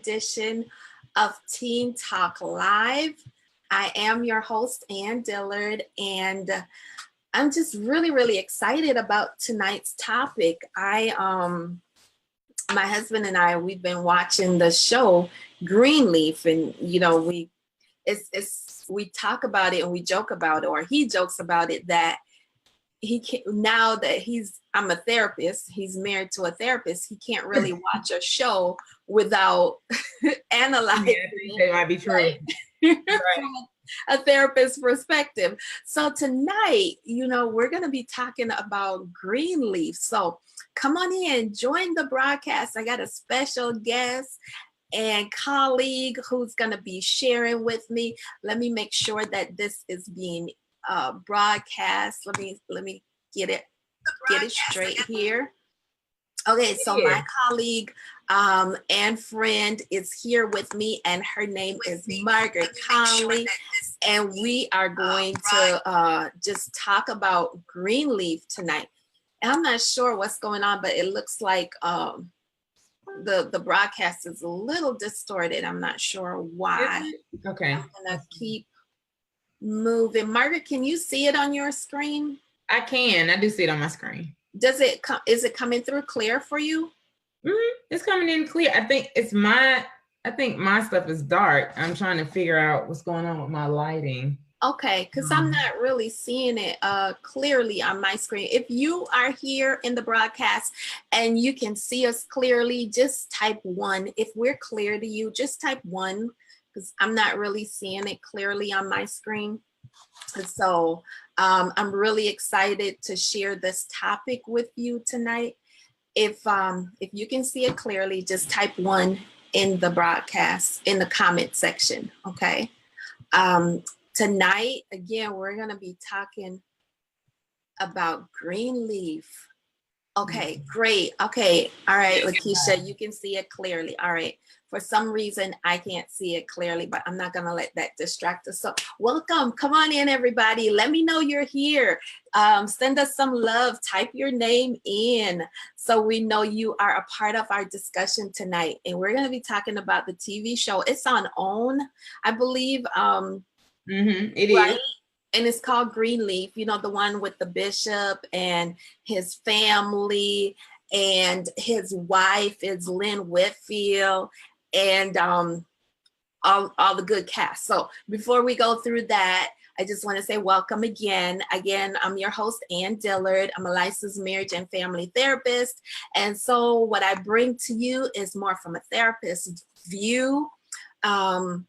edition of Teen Talk Live. I am your host, Ann Dillard, and I'm just really excited about tonight's topic. My husband and I, we've been watching the show Greenleaf, and we talk about it and we joke about it, or he jokes about it, that he can't, now that I'm a therapist, he's married to a therapist, he can't really watch a show without analyzing. Yeah, I think that might be true. Right? From a therapist perspective. So tonight, we're going to be talking about Greenleaf. So come on in, join the broadcast. I got a special guest and colleague who's going to be sharing with me. Let me make sure that this is being broadcast. Let me get it straight here. Okay, so my colleague and friend is here with me, and her name is Margaret Conley, and we are going to just talk about Greenleaf tonight. And I'm not sure what's going on, but it looks like the broadcast is a little distorted. I'm not sure why. Okay. I'm gonna keep moving. Margaret, can you see it on your screen? I can. I do see it on my screen. Is it coming through clear for you? Mm-hmm. It's coming in clear. I think my stuff is dark. I'm trying to figure out what's going on with my lighting. Okay, because I'm not really seeing it clearly on my screen. If you are here in the broadcast and you can see us clearly, just type 1. If we're clear to you, just type 1, because I'm not really seeing it clearly on my screen. So I'm really excited to share this topic with you tonight. If you can see it clearly, just type 1 in the broadcast, in the comment section, okay? Tonight, again, we're going to be talking about Greenleaf. Okay, great. Okay, all right, Lakeisha, you can see it clearly. All right. For some reason, I can't see it clearly, but I'm not going to let that distract us. So welcome. Come on in, everybody. Let me know you're here. Send us some love. Type your name in so we know you are a part of our discussion tonight. And we're going to be talking about the TV show. It's on OWN, I believe. It right? is. And it's called Greenleaf, the one with the bishop and his family, and his wife is Lynn Whitfield, and all the good cast. So before we go through that, I just want to say welcome again. Again, I'm your host, Ann Dillard. I'm a licensed marriage and family therapist. And so what I bring to you is more from a therapist's view, from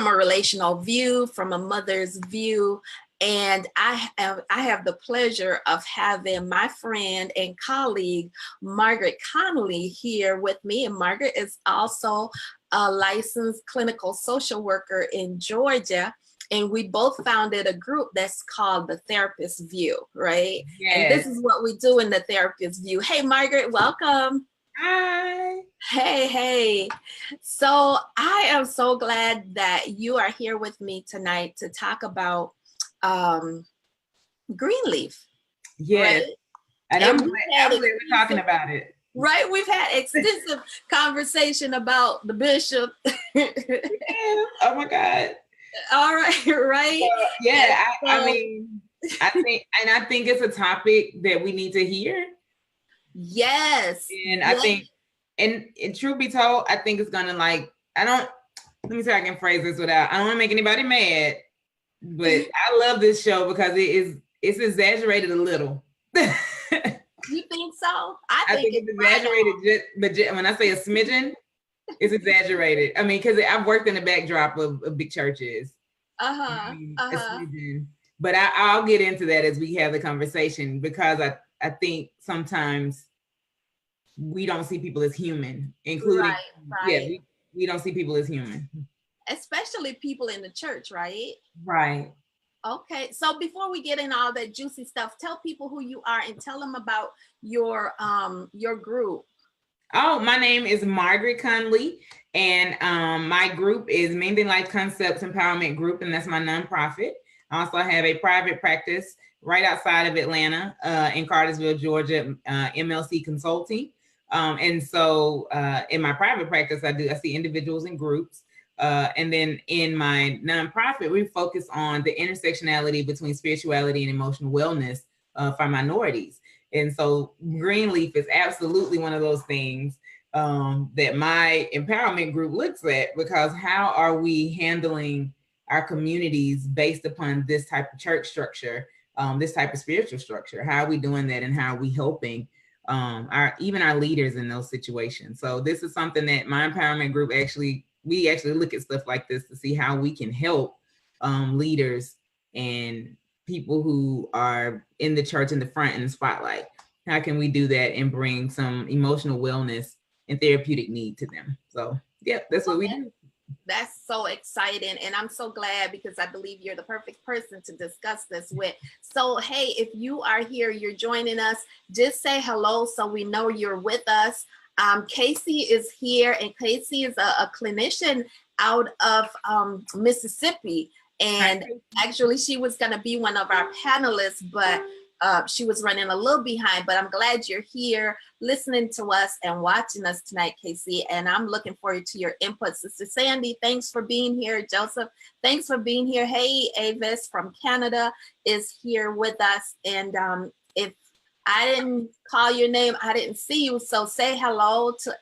a relational view, from a mother's view. And I have the pleasure of having my friend and colleague, Margaret Conley, here with me. And Margaret is also a licensed clinical social worker in Georgia. And we both founded a group that's called the Therapist View, right? Yes. And this is what we do in the Therapist View. Hey, Margaret, welcome. Hi. Hey. So I am so glad that you are here with me tonight to talk about Greenleaf. Yes. Right? And I'm glad we're talking about it. Right. We've had extensive conversation about the bishop. Yeah. Oh my God. All right. Right. Yeah. I think it's a topic that we need to hear. Yes. And I think, and truth be told, I think it's gonna let me see if I can phrase this I don't want to make anybody mad, but I love this show because it's exaggerated a little. You think so? I think it's exaggerated, but when I say a smidgen, it's exaggerated. I mean, because I've worked in the backdrop of big churches. A smidgen. But I'll get into that as we have the conversation, because I think sometimes we don't see people as human, including, we don't see people as human. Especially people in the church, right? Right. Okay, so before we get in all that juicy stuff, tell people who you are and tell them about your group. Oh, my name is Margaret Conley, and my group is Mending Life Concepts Empowerment Group, and that's my nonprofit. I also have a private practice right outside of Atlanta in Cartersville, Georgia, MLC Consulting. And so in my private practice, I see individuals in groups. And then in my nonprofit, we focus on the intersectionality between spirituality and emotional wellness for minorities. And so Greenleaf is absolutely one of those things that my empowerment group looks at, because how are we handling our communities based upon this type of church structure, this type of spiritual structure? How are we doing that, and how are we helping even our leaders in those situations? So this is something that my empowerment group we actually look at stuff like this to see how we can help leaders and people who are in the church in the front, in the spotlight. How can we do that and bring some emotional wellness and therapeutic need to them? So yeah, that's what we do. That's so exciting. And I'm so glad, because I believe you're the perfect person to discuss this with. So, hey, if you are here, you're joining us, just say hello so we know you're with us. Casey is here, and Casey is a clinician out of Mississippi. And actually, she was going to be one of our panelists, but she was running a little behind. But I'm glad you're here listening to us and watching us tonight, Casey. And I'm looking forward to your input. Sister Sandy, thanks for being here. Joseph, thanks for being here. Hey, Avis from Canada is here with us. And if I didn't call your name, I didn't see you. So say hello to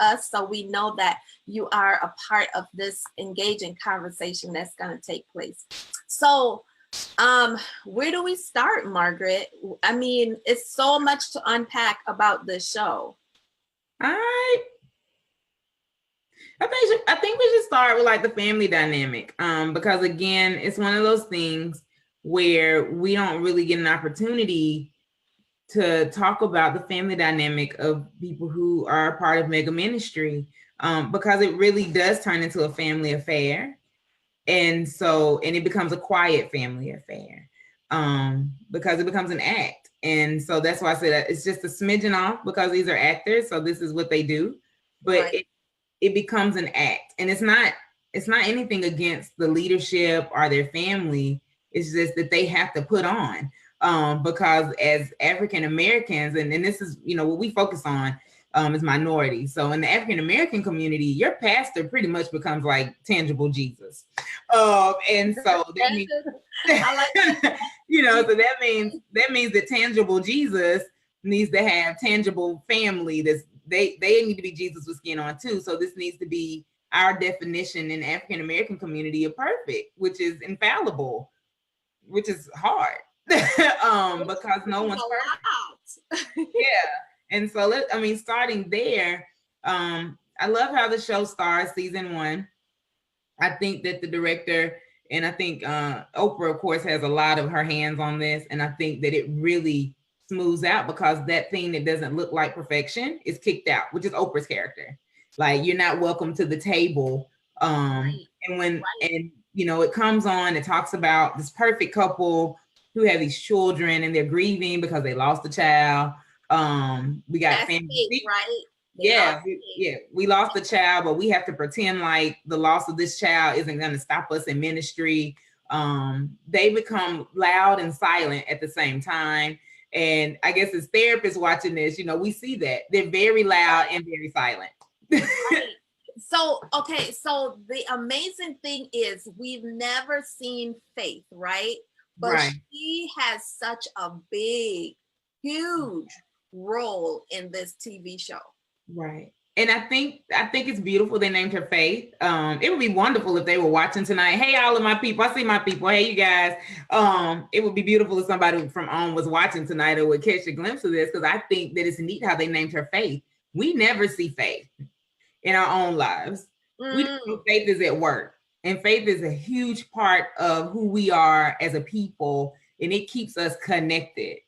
us so we know that you are a part of this engaging conversation that's going to take place. So where do we start, Margaret? I mean, it's so much to unpack about this show. I think we should start with like the family dynamic, because again, it's one of those things where we don't really get an opportunity to talk about the family dynamic of people who are a part of mega ministry, because it really does turn into a family affair. And it becomes a quiet family affair, because it becomes an act. And so that's why I said that it's just a smidgen off, because these are actors. So this is what they do, but right. it becomes an act. And it's not anything against the leadership or their family. It's just that they have to put on, because as African Americans, and this is, what we focus on, is minorities. So in the African American community, your pastor pretty much becomes like tangible Jesus. And so that means, so that means that tangible Jesus needs to have tangible family. They need to be Jesus with skin on too. So this needs to be our definition in the African American community of perfect, which is infallible, which is hard, because no one's perfect. Yeah. And so, starting there, I love how the show starts, season 1. I think that the director, and I think Oprah, of course, has a lot of her hands on this. And I think that it really smooths out, because that thing that doesn't look like perfection is kicked out, which is Oprah's character. Like, you're not welcome to the table. Right. And it comes on, it talks about this perfect couple who have these children, and they're grieving because they lost a child. We got that's family, it, right? We lost the child, but we have to pretend like the loss of this child isn't going to stop us in ministry. They become loud and silent at the same time. And I guess as therapists watching this, we see that they're very loud and very silent. Right. So the amazing thing is we've never seen Faith, right? But right. She has such a big, huge role in this TV show. Right. And I think it's beautiful they named her Faith. It would be wonderful if they were watching tonight. Hey, all of my people. I see my people. Hey, you guys. It would be beautiful if somebody from OWN was watching tonight or would catch a glimpse of this, because I think that it's neat how they named her Faith. We never see Faith in our own lives. We know Faith is at work. And faith is a huge part of who we are as a people, and it keeps us connected.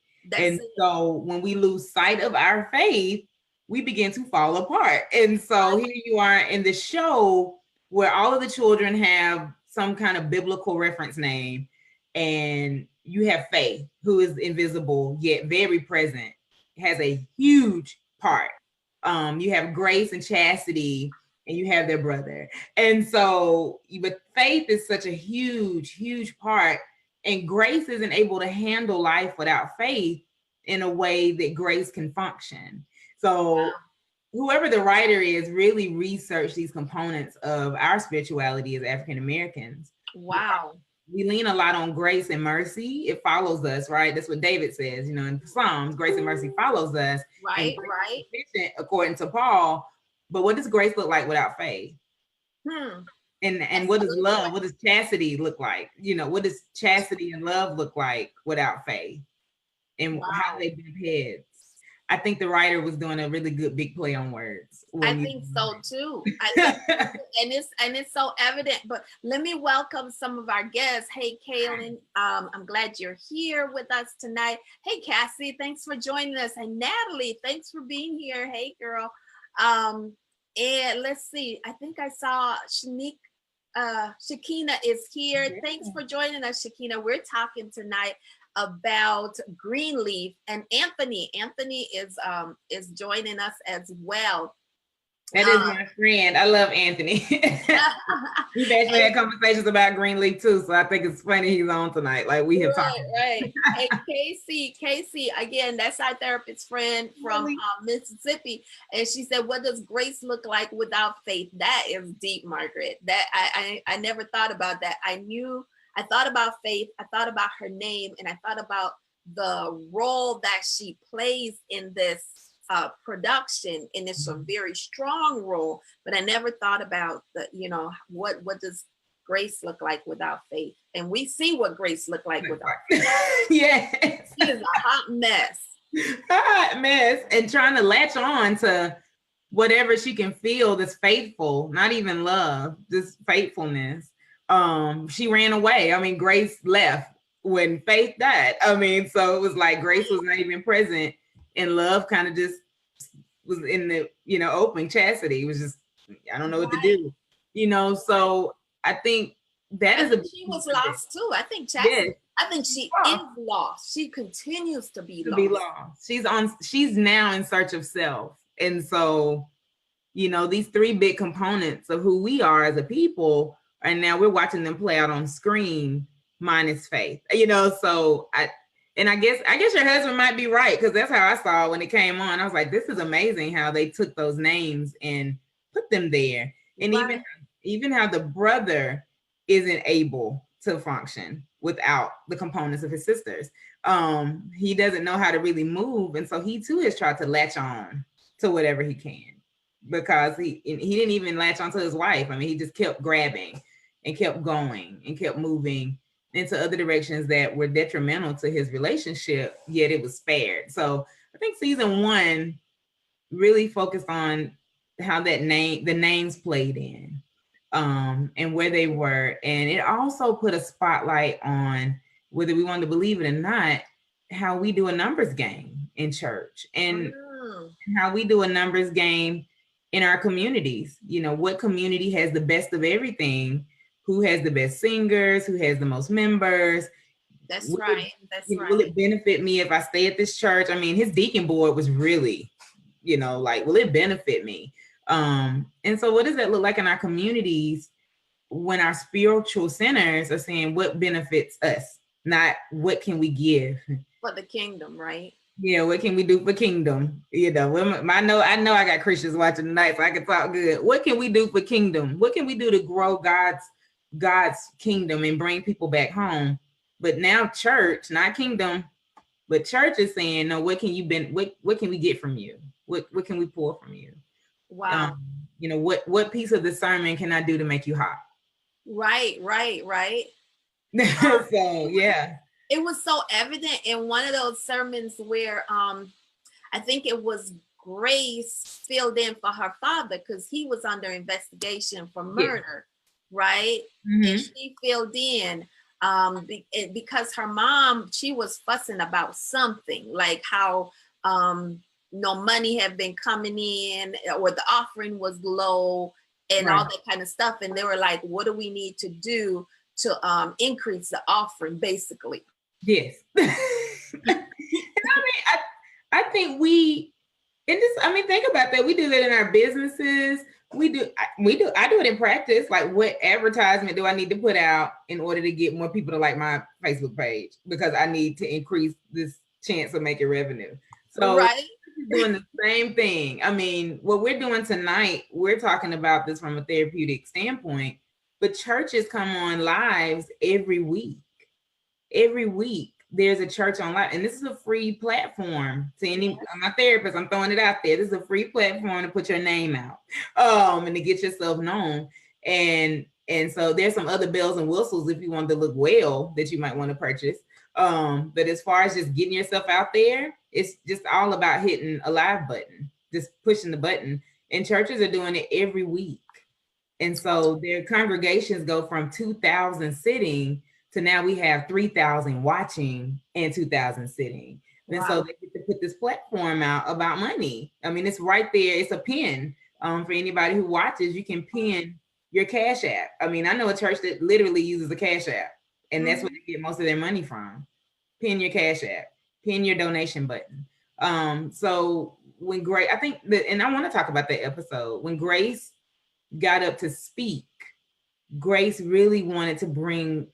So when we lose sight of our faith, we begin to fall apart. And so here you are in the show where all of the children have some kind of biblical reference name, and you have Faith, who is invisible yet very present, has a huge part. You have Grace and Chastity, and you have their brother. And so, but Faith is such a huge, huge part. And Grace isn't able to handle life without Faith in a way that Grace can function. So whoever the writer is really researched these components of our spirituality as African Americans. Wow. We lean a lot on grace and mercy. It follows us, right? That's what David says, you know, in Psalms, grace and mercy follows us. Right, and right. According to Paul. But what does grace look like without faith? And what does love, what does chastity look like? You know, what does chastity and love look like without faith? And how they bump heads. I think the writer was doing a really good big play on words. I think so too. And it's so evident. But let me welcome some of our guests. Hey, Kaylin, I'm glad you're here with us tonight. Hey, Cassie, thanks for joining us. And Natalie, thanks for being here. Hey, girl. And let's see. I think I saw Shakina is here. Yeah. Thanks for joining us, Shakina. We're talking tonight about Greenleaf, and Anthony is joining us as well. That is my friend. I love Anthony. We've actually had conversations about Greenleaf too, so I think it's funny he's on tonight. Like we have talked. Right. And Casey, again, that's our therapist friend from Mississippi, and she said, "What does grace look like without faith?" That is deep, Margaret. That I never thought about that. I thought about faith, I thought about her name, and I thought about the role that she plays in this production, and it's a very strong role, but I never thought about what does grace look like without faith? And we see what grace looked like without faith. Yes. She is a hot mess. Hot mess, and trying to latch on to whatever she can feel that's faithful, not even love, just faithfulness. She ran away. I mean, Grace left when Faith died. I mean, so it was like Grace was not even present, and love kind of just was in the, open. Chastity was just, I don't know what to do, so I think that she was lost too. I think Chastity, yes. I think she is lost. She continues to be lost. She's now in search of self. And so, these three big components of who we are as a people, and now we're watching them play out on screen minus faith, so I guess your husband might be right, because that's how I saw it when it came on. I was like, this is amazing how they took those names and put them there. And even how the brother isn't able to function without the components of his sisters. He doesn't know how to really move. And so he too has tried to latch on to whatever he can, because he didn't even latch onto his wife. I mean, he just kept grabbing and kept going and kept moving into other directions that were detrimental to his relationship, yet it was spared. So I think season 1 really focused on how the names played in, and where they were. And it also put a spotlight on, whether we wanted to believe it or not, how we do a numbers game in church, and how we do a numbers game in our communities. What community has the best of everything? Who has the best singers? Who has the most members? That's right. Will it benefit me if I stay at this church? I mean, his deacon board was really, will it benefit me? And so what does that look like in our communities when our spiritual centers are saying what benefits us, not what can we give? For the kingdom, right? Yeah, what can we do for kingdom? I know I got Christians watching tonight, so I can talk good. What can we do for kingdom? What can we do to grow God's kingdom and bring people back home? But now church, not kingdom, but church is saying, no, what can we get from you? What can we pull from you? Wow. What piece of the sermon can I do to make you hot? Right. So yeah. It was so evident in one of those sermons where I think it was Grace filled in for her father, because he was under investigation for murder. Right? Mm-hmm. And she filled in because her mom, she was fussing about something, like how no money had been coming in, or the offering was low, and all that kind of stuff. And they were like, what do we need to do to increase the offering, basically? Yes. I think think about that. We do that in our businesses. I do it in practice. Like, what advertisement do I need to put out in order to get more people to like my Facebook page? Because I need to increase this chance of making revenue. So doing the same thing. I mean, what we're doing tonight, we're talking about this from a therapeutic standpoint, but churches come on lives every week. Every week there's a church on live, and this is a free platform to any my therapist. I'm throwing it out there. This is a free platform to put your name out, and to get yourself known. And so there's some other bells and whistles if you want to look well that you might want to purchase. But as far as just getting yourself out there, it's just all about hitting a live button, just pushing the button. And churches are doing it every week. And so their congregations go from 2,000 sitting to now we have 3,000 watching and 2,000 sitting. And so they get to put this platform out about money. I mean, it's right there. It's a pin. For anybody who watches, you can pin your Cash App. I mean, I know a church that literally uses a Cash App, and that's where they get most of their money from. Pin your Cash App, pin your donation button. So when Grace, I think that, and I want to talk about that episode, when Grace got up to speak, Grace really wanted to bring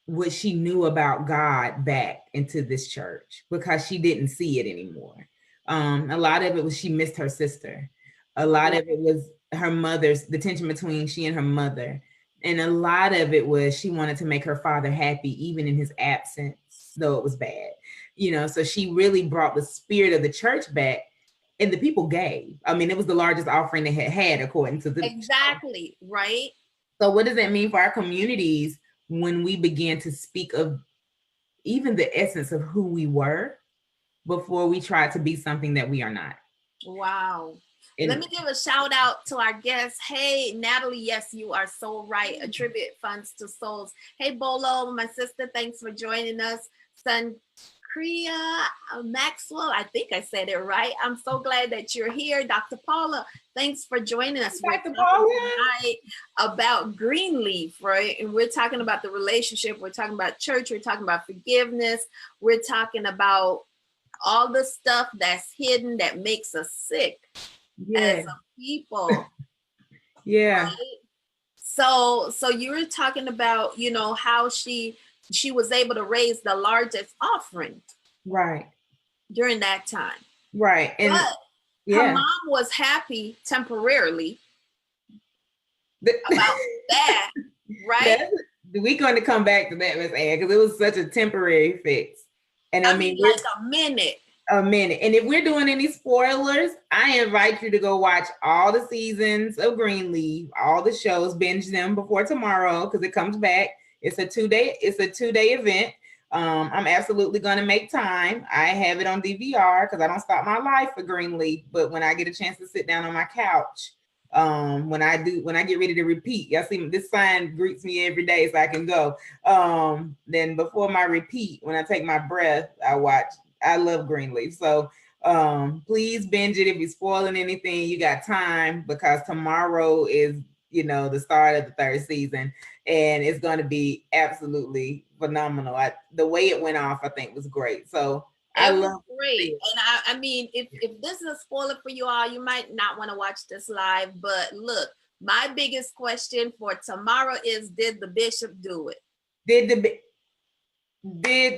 what she knew about God back into this church because she didn't see it anymore. A lot of it was she missed her sister. A lot of it was her mother's, the tension between she and her mother. And a lot of it was she wanted to make her father happy, even in his absence, though it was bad. You know, so she really brought the spirit of the church back, and the people gave. I mean, it was the largest offering they had according to the exactly right. So what does that mean for our communities when we begin to speak of even the essence of who we were before we try to be something that we are not? Wow. Let me give a shout out to our guests. Hey, Natalie, yes, you are so right. Attribute funds to souls. Hey, Bolo, my sister, thanks for joining us. Sankria Maxwell, I think I said it right. I'm so glad that you're here. Dr. Paula, thanks for joining us. Dr. Paula. Tonight about Greenleaf, right? And we're talking about the relationship. We're talking about church. We're talking about forgiveness. We're talking about all the stuff that's hidden that makes us sick as a people. Right? So you were talking about, you know, how she was able to raise the largest offering during that time. And but her mom was happy temporarily about that, right? We're going to come back to that, Miss Ann, because it was such a temporary fix. And I mean like a minute. And if we're doing any spoilers, I invite you to go watch all the seasons of Greenleaf, all the shows, binge them before tomorrow because it comes back. It's a two-day event. I'm absolutely going to make time. I have it on DVR because I don't stop my life for Greenleaf. But when I get a chance to sit down on my couch, when I get ready to repeat, y'all see this sign greets me every day so I can go. Then before my repeat, when I take my breath, I watch. I love Greenleaf. So please binge it. If you're spoiling anything, you got time because tomorrow is, you know, the start of the third season, and it's going to be absolutely phenomenal. The way it went off, I think, was great. So I love great. And I mean, if this is a spoiler for you all, you might not want to watch this live. But look, my biggest question for tomorrow is: did the bishop do it? Did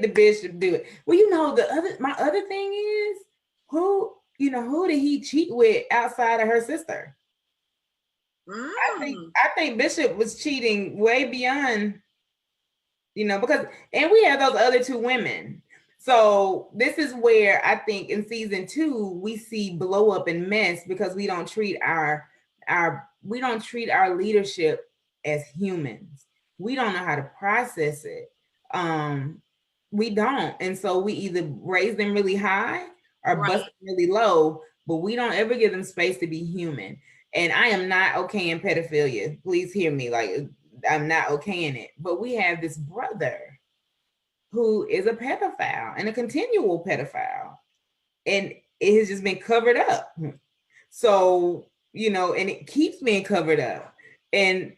the bishop do it? Well, you know, my other thing is who did he cheat with outside of her sister? I think Bishop was cheating way beyond, you know, because, and we have those other two women. So this is where I think in season 2 we see blow up and mess because we don't treat our leadership as humans. We don't know how to process it. We don't. And so we either raise them really high or bust them really low, but we don't ever give them space to be human. And I am not okay in pedophilia. Please hear me. Like, I'm not okay in it. But we have this brother who is a pedophile and a continual pedophile. And it has just been covered up. So, you know, and it keeps being covered up. And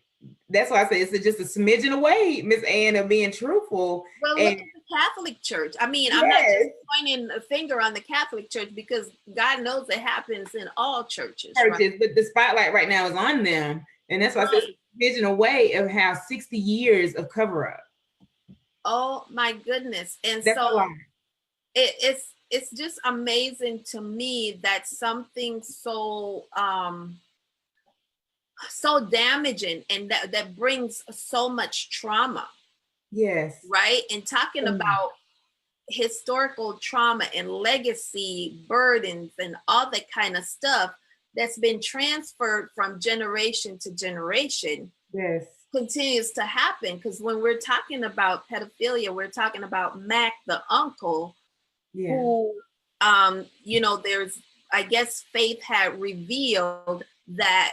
that's why I say it's just a smidgen away, Miss Ann, of being truthful. Well, look at the Catholic Church. I mean, I'm not just pointing a finger on the Catholic Church because God knows it happens in all churches. Right? But the spotlight right now is on them. And that's why I say it's a smidgen away of how 60 years of cover up. Oh my goodness. And that's so it's it's just amazing to me that something so so damaging and that brings so much trauma. Yes. Right. And talking about historical trauma and legacy burdens and all that kind of stuff that's been transferred from generation to generation. Yes. Continues to happen, because when we're talking about pedophilia, we're talking about Mac the uncle, who you know, there's, I guess Faith had revealed that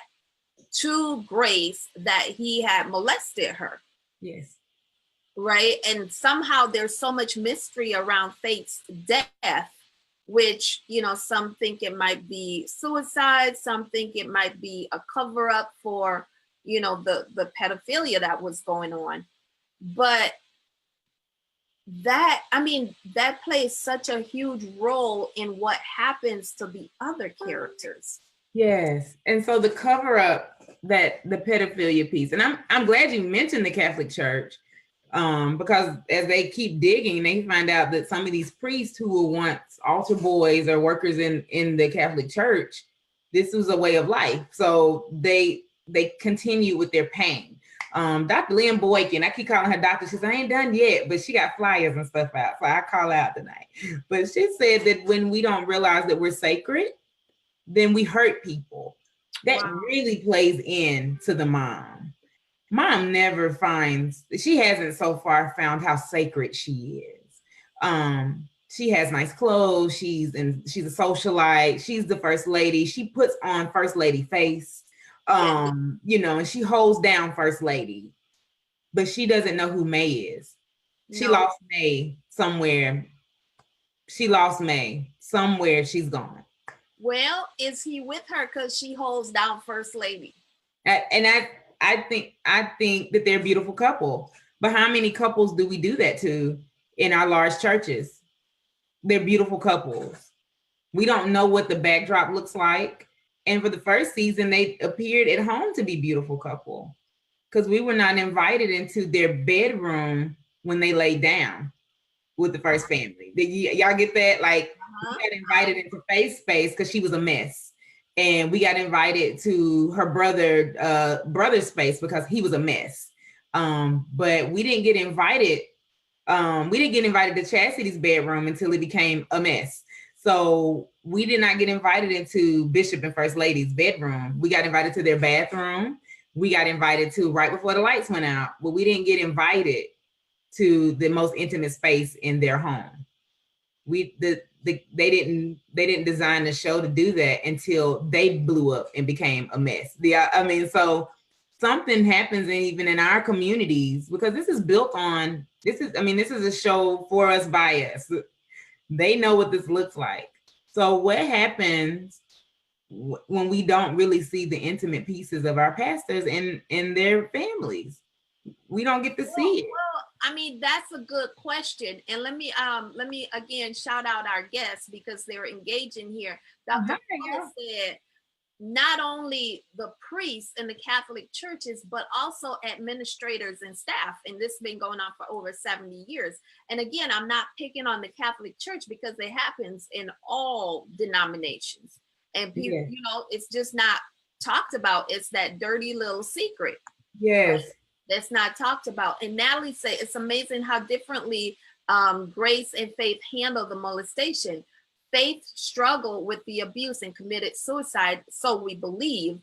to Grace that he had molested her. Yes. Right. And somehow there's so much mystery around Faith's death, which, you know, some think it might be suicide, some think it might be a cover up for, you know, the pedophilia that was going on. But that, I mean, that plays such a huge role in what happens to the other characters. Yes. And so the cover up, that the pedophilia piece, and I'm glad you mentioned the Catholic Church, because as they keep digging, they find out that some of these priests who were once altar boys or workers in the Catholic Church, this was a way of life. So they continue with their pain. Dr. Lynn Boykin, I keep calling her doctor. She says, I ain't done yet, but she got flyers and stuff out. So I call out tonight. But she said that when we don't realize that we're sacred, then we hurt people. That really plays into the mom. Mom never finds, she hasn't so far found how sacred she is. She has nice clothes. She's a socialite. She's the first lady. She puts on first lady face. You know, and she holds down first lady, but she doesn't know who May is. She lost May somewhere. She lost May somewhere. She's gone. Well, is he with her because she holds down first lady? And I think that they're a beautiful couple, but how many couples do we do that to in our large churches? They're beautiful couples. We don't know what the backdrop looks like. And for the first season, they appeared at home to be a beautiful couple because we were not invited into their bedroom when they laid down with the first family. Y'all get that? Like, we got invited into Faith's space because she was a mess. And we got invited to her brother's space because he was a mess. But we didn't get invited. We didn't get invited to Chastity's bedroom until it became a mess. So we did not get invited into Bishop and First Lady's bedroom. We got invited to their bathroom. We got invited to right before the lights went out, but we didn't get invited to the most intimate space in their home. They didn't design the show to do that until they blew up and became a mess. I mean, so something happens even in our communities, because this is built on, this is a show for us by us. They know what this looks like. So what happens when we don't really see the intimate pieces of our pastors and their families? We don't get to see it. Well, I mean, that's a good question. And let me again shout out our guests because they're engaging here. Dr. Conley said not only the priests in the Catholic churches, but also administrators and staff. And this has been going on for over 70 years. And again, I'm not picking on the Catholic Church because it happens in all denominations. And people, you know, it's just not talked about. It's that dirty little secret. Yes. Right? That's not talked about. And Natalie said it's amazing how differently Grace and Faith handle the molestation. Faith struggled with the abuse and committed suicide, so we believe.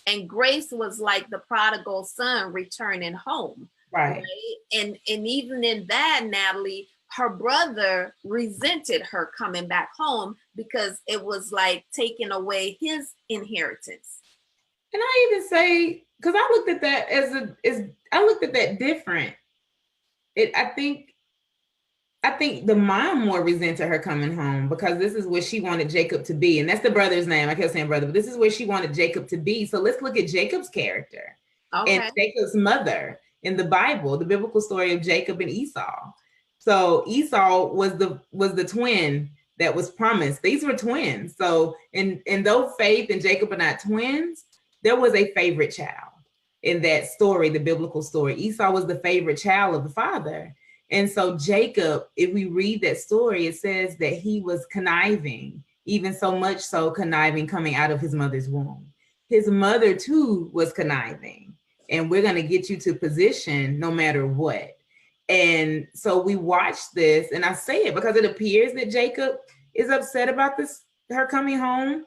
And Grace was like the prodigal son returning home. Right? And even in that, Natalie, her brother resented her coming back home because it was like taking away his inheritance. And I even say, because I looked at that different. I think the mom more resented her coming home because this is where she wanted Jacob to be. And that's the brother's name. I kept saying brother, but this is where she wanted Jacob to be. So let's look at Jacob's character and Jacob's mother in the Bible, the biblical story of Jacob and Esau. So Esau was the twin that was promised. These were twins. So and though Faith and Jacob are not twins, there was a favorite child in that story, the biblical story. Esau was the favorite child of the father. And so Jacob, if we read that story, it says that he was conniving, even so much so conniving coming out of his mother's womb. His mother too was conniving, and we're going to get you to position no matter what. And so we watch this, and I say it because it appears that Jacob is upset about her coming home,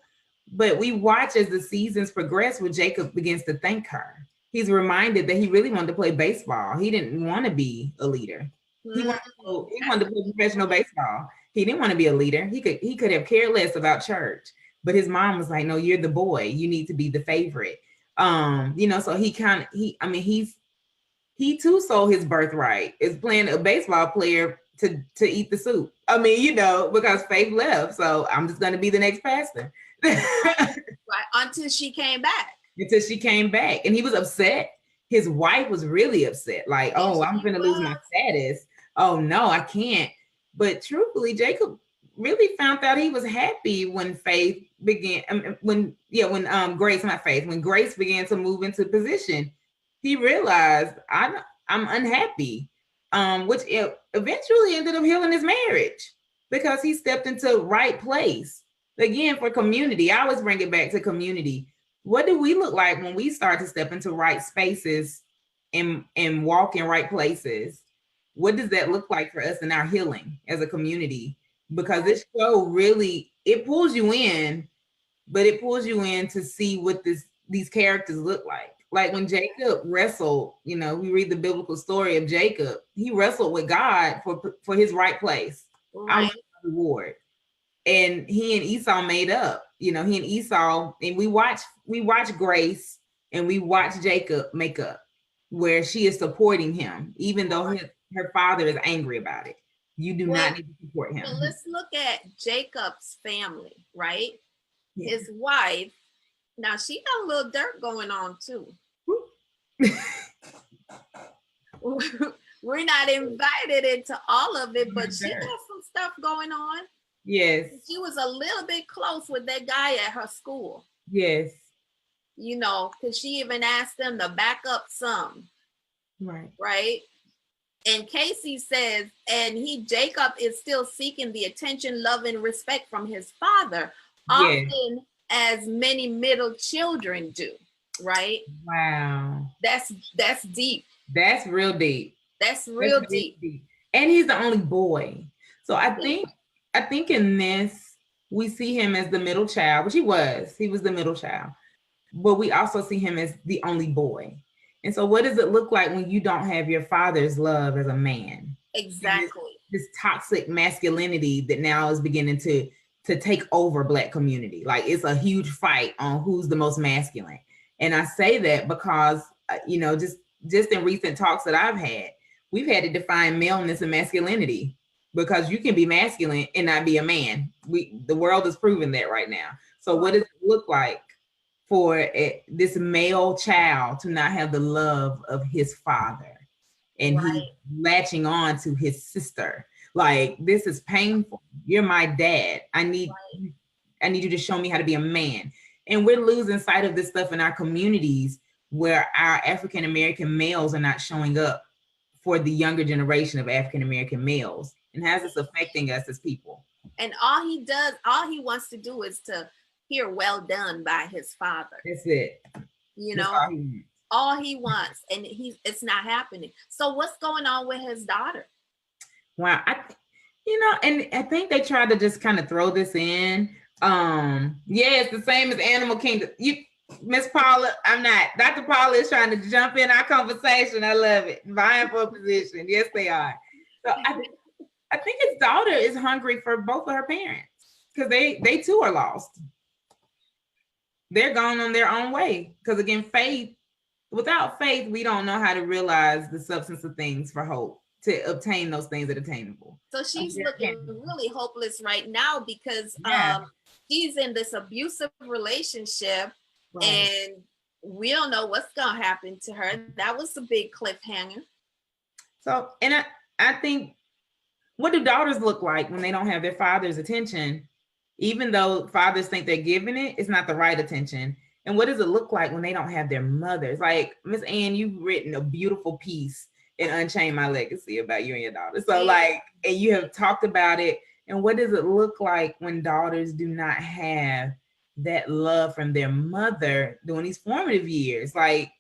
but we watch as the seasons progress where Jacob begins to thank her. He's reminded that he really wanted to play baseball. He didn't want to be a leader. He wanted to play professional baseball. He didn't want to be a leader. He could have cared less about church, but his mom was like, no, you're the boy. You need to be the favorite. So he too sold his birthright, is playing a baseball player to eat the soup. Because Faith left. So I'm just going to be the next pastor. Right. Until she came back. And he was upset. His wife was really upset. Like, oh, I'm going to lose my status. Oh, no, I can't. But truthfully, Jacob really found out he was happy when Faith began, when Grace began to move into position. He realized I'm unhappy, which eventually ended up healing his marriage because he stepped into right place. Again, for community, I always bring it back to community. What do we look like when we start to step into right spaces and walk in right places? What does that look like for us in our healing as a community? Because this show really, it pulls you in, but it pulls you in to see what these characters look like. Like when Jacob wrestled, we read the biblical story of Jacob. He wrestled with God for his right place. Right. Reward. And he and Esau made up. He and Esau, and we watch Grace and we watch Jacob make up, where she is supporting him, even though her father is angry about it. You do not need to support him. Well, let's look at Jacob's family, right? Yeah. His wife. Now she got a little dirt going on too. We're not invited into all of it, but she got some stuff going on. Yes. She was a little bit close with that guy at her school. Yes. Because she even asked them to back up some. Right. Right. And Casey says, Jacob is still seeking the attention, love, and respect from his father, often as many middle children do. Right? Wow. That's deep. That's real deep. That's real deep. And he's the only boy. So I think in this, we see him as the middle child, which he was the middle child, but we also see him as the only boy. And so what does it look like when you don't have your father's love as a man? Exactly. This toxic masculinity that now is beginning to take over Black community. Like it's a huge fight on who's the most masculine. And I say that because, just in recent talks that I've had, we've had to define maleness and masculinity because you can be masculine and not be a man. The world is proving that right now. So what does it look like for this male child to not have the love of his father and he's latching on to his sister? Like, this is painful. You're my dad. I need you to show me how to be a man. And we're losing sight of this stuff in our communities where our African-American males are not showing up for the younger generation of African-American males. And how's this affecting us as people? And all he wants to do is to hear well done by his father. That's it. All he wants. And it's not happening. So what's going on with his daughter? Wow. And I think they tried to just kind of throw this in. It's the same as Animal Kingdom. Miss Paula, I'm not. Dr. Paula is trying to jump in our conversation. I love it. Vying for a position. Yes, they are. So I think his daughter is hungry for both of her parents because they too are lost. They're gone on their own way. Because again, without faith, we don't know how to realize the substance of things for hope, to obtain those things that are attainable. So she's looking really hopeless right now because she's in this abusive relationship and we don't know what's going to happen to her. That was a big cliffhanger. So, and I think, what do daughters look like when they don't have their father's attention? Even though fathers think they're giving it, it's not the right attention. And what does it look like when they don't have their mothers? Like, Miss Ann, you've written a beautiful piece and unchain my legacy about you and your daughter. So like, and you have talked about it. And what does it look like when daughters do not have that love from their mother during these formative years? Like,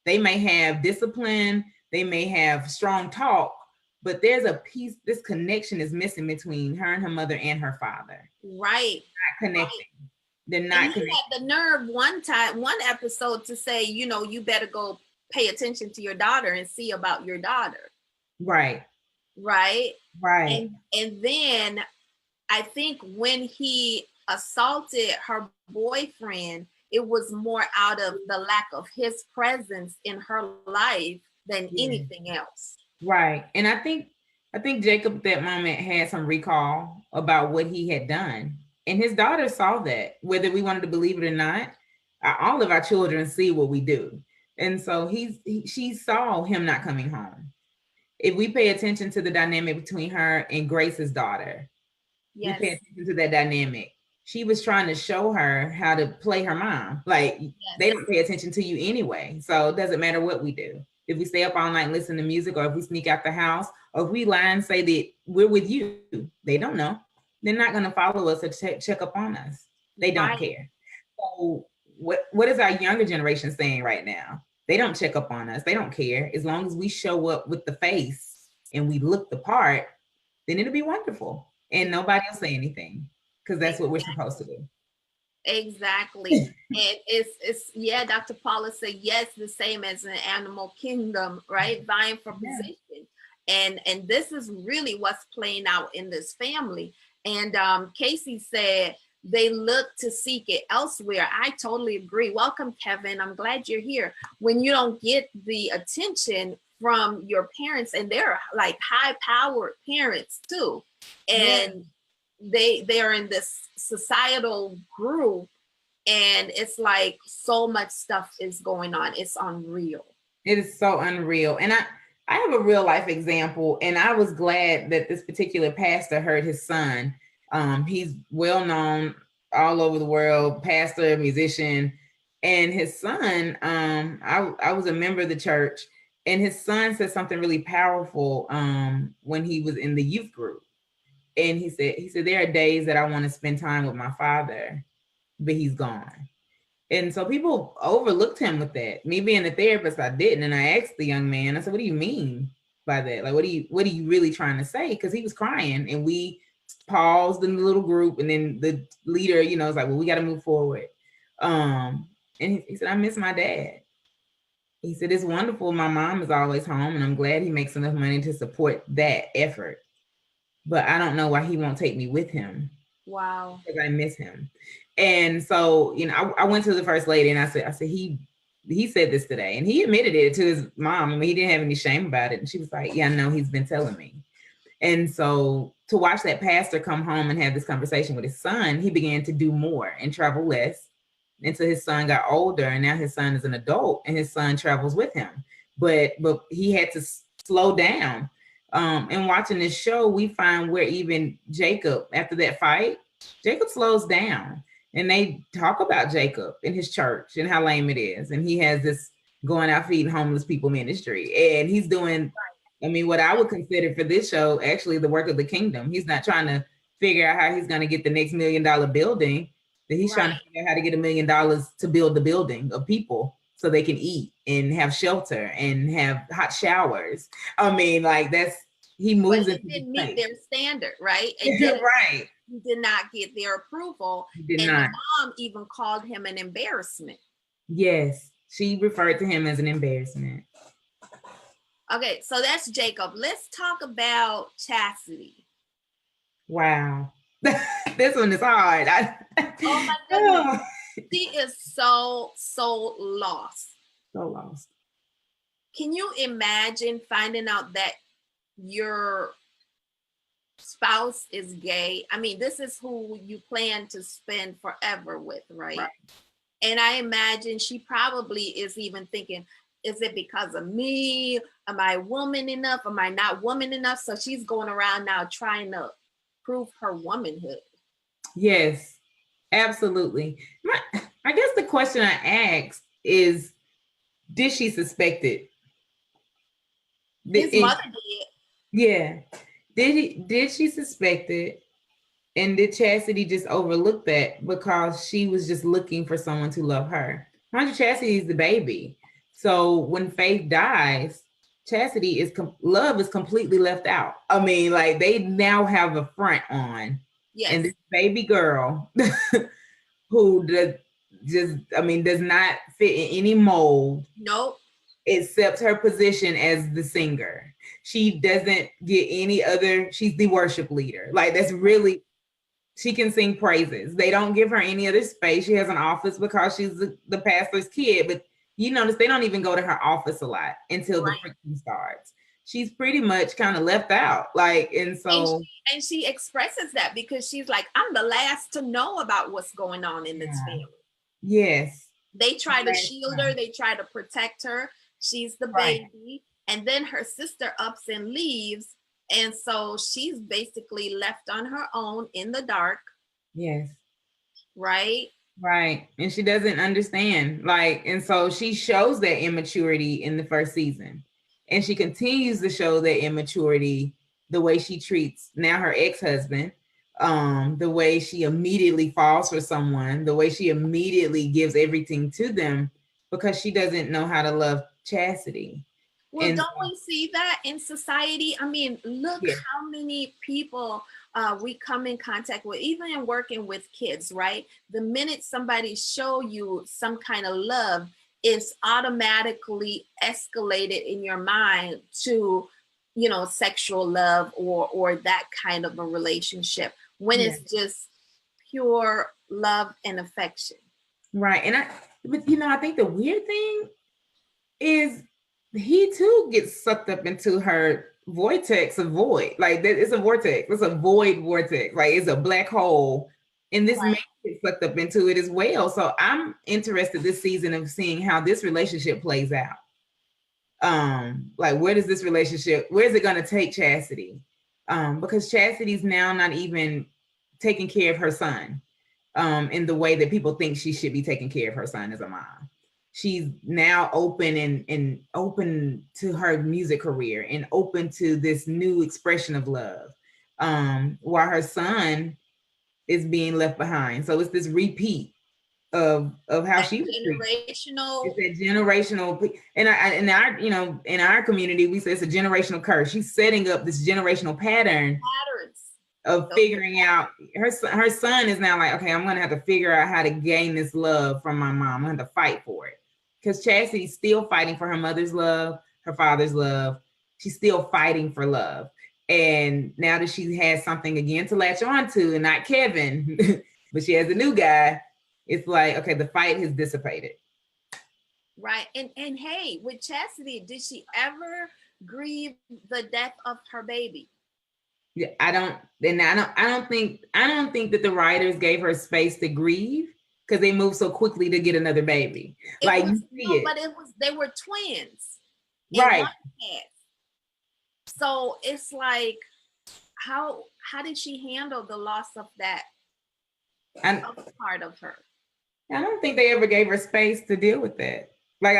they may have discipline, they may have strong talk, but there's a piece, this connection is missing between her and her mother and her father. Right. Not connecting. Right. They're not connecting. You had the nerve one episode to say, you know, you better go pay attention to your daughter and see about your daughter. Right. Right. Right. And then I think when he assaulted her boyfriend, it was more out of the lack of his presence in her life than anything else. Right. And I think Jacob at that moment had some recall about what he had done. And his daughter saw that, whether we wanted to believe it or not. All of our children see what we do. And so she saw him not coming home. If we pay attention to the dynamic between her and Grace's daughter, we pay attention to that dynamic. She was trying to show her how to play her mom. Like, they don't pay attention to you anyway. So it doesn't matter what we do. If we stay up all night and listen to music, or if we sneak out the house, or if we lie and say that we're with you, they don't know. They're not going to follow us or check up on us. They don't care. So what is our younger generation saying right now? They don't check up on us. They don't care. As long as we show up with the face and we look the part, then it'll be wonderful. And nobody will say anything, because that's what we're supposed to do. Exactly. And it's Dr. Paula said, yes, the same as an animal kingdom, right? Vying for position. And this is really what's playing out in this family. And Casey said they look to seek it elsewhere. I totally agree. Welcome, Kevin. I'm glad you're here. When you don't get the attention from your parents, and they're like high-powered parents too, and they are in this societal group, and it's like so much stuff is going on. It's unreal. It is so unreal. And I have a real life example, and I was glad that this particular pastor heard his son. He's well known all over the world, pastor, musician, and his son, I was a member of the church, and his son said something really powerful when he was in the youth group. And he said, there are days that I want to spend time with my father, but he's gone. And so people overlooked him with that. Me being a therapist, I didn't. And I asked the young man, I said, what do you mean by that? Like, what are you really trying to say? Because he was crying, and we paused in the little group, and then the leader, was like, well, we got to move forward. And he said, I miss my dad. He said, it's wonderful. My mom is always home, and I'm glad he makes enough money to support that effort. But I don't know why he won't take me with him. Wow. Because I miss him. And so, I went to the first lady, and I said, he said this today, and he admitted it to his mom. I mean, he didn't have any shame about it. And she was like, yeah, I know, he's been telling me. And so to watch that pastor come home and have this conversation with his son, he began to do more and travel less. And so his son got older, and now his son is an adult, and his son travels with him. But he had to slow down. And watching this show, we find where even Jacob, after that fight, Jacob slows down. And they talk about Jacob in his church and how lame it is. And he has this going out feeding homeless people ministry. And he's doing, what I would consider for this show, actually the work of the kingdom. He's not trying to figure out how he's going to get the next $1 million building. That he's trying to figure out how to get $1 million to build the building of people so they can eat and have shelter and have hot showers. He moves it. Didn't meet their standard, right? Right. He did not get their approval. The mom even called him an embarrassment. Yes, she referred to him as an embarrassment. Okay, so that's Jacob. Let's talk about Chastity. Wow. This one is hard. Oh my goodness. She is so lost. So lost. Can you imagine finding out that your spouse is gay? I mean, this is who you plan to spend forever with, right? And I imagine she probably is even thinking, is it because of me? Am I woman enough? Am I not woman enough? So she's going around now trying to prove her womanhood. Yes, absolutely. I guess the question I asked is, did she suspect it? His mother did. Yeah. Did she suspect it? And did Chastity just overlook that because she was just looking for someone to love her? Mind you, Chastity is the baby. So when Faith dies, Chastity is love is completely left out. I mean, like they now have a front on. Yes. And this baby girl who does not fit in any mold. Nope. Except her position as the singer. She doesn't get any other, she's the worship leader. Like that's really, she can sing praises. They don't give her any other space. She has an office because she's the pastor's kid, but you notice they don't even go to her office a lot until the preaching starts. She's pretty much kind of left out. Like, and so. And she expresses that because she's like, I'm the last to know about what's going on in this family. Yes. They try to shield her. They try to protect her. She's the baby. And then her sister ups and leaves. And so she's basically left on her own in the dark. Yes. Right? Right. And she doesn't understand. Like, and so she shows that immaturity in the first season. And she continues to show that immaturity the way she treats now her ex-husband, the way she immediately falls for someone, the way she immediately gives everything to them because she doesn't know how to love Chastity. Well, don't we see that in society? I mean, look how many people we come in contact with, even in working with kids, right? The minute somebody show you some kind of love, it's automatically escalated in your mind to, you know, sexual love or that kind of a relationship when it's just pure love and affection. Right. But you know, I think the weird thing is he too gets sucked up into her vortex of void. Like it's a vortex. It's a void vortex. Like it's a black hole. And this man gets sucked up into it as well. So I'm interested this season of seeing how this relationship plays out. Like where is it going to take Chastity? Because Chastity's now not even taking care of her son in the way that people think she should be taking care of her son as a mom. She's now open and open to her music career and open to this new expression of love, while her son is being left behind. So it's this repeat of how she was generational. It's a generational, in our community we say it's a generational curse. She's setting up this generational patterns of figuring out her son is now like, okay, I'm gonna have to figure out how to gain this love from my mom. I'm gonna have to fight for it. Because Chastity's still fighting for her mother's love, her father's love. She's still fighting for love. And now that she has something again to latch on to, and not Kevin, but she has a new guy, it's like, okay, the fight has dissipated. Right. And hey, with Chastity, did she ever grieve the death of her baby? Yeah, I don't think that the writers gave her space to grieve because they moved so quickly to get another baby. But they were twins. Right. So it's like, how did she handle the loss of that part of her? I don't think they ever gave her space to deal with that. Like,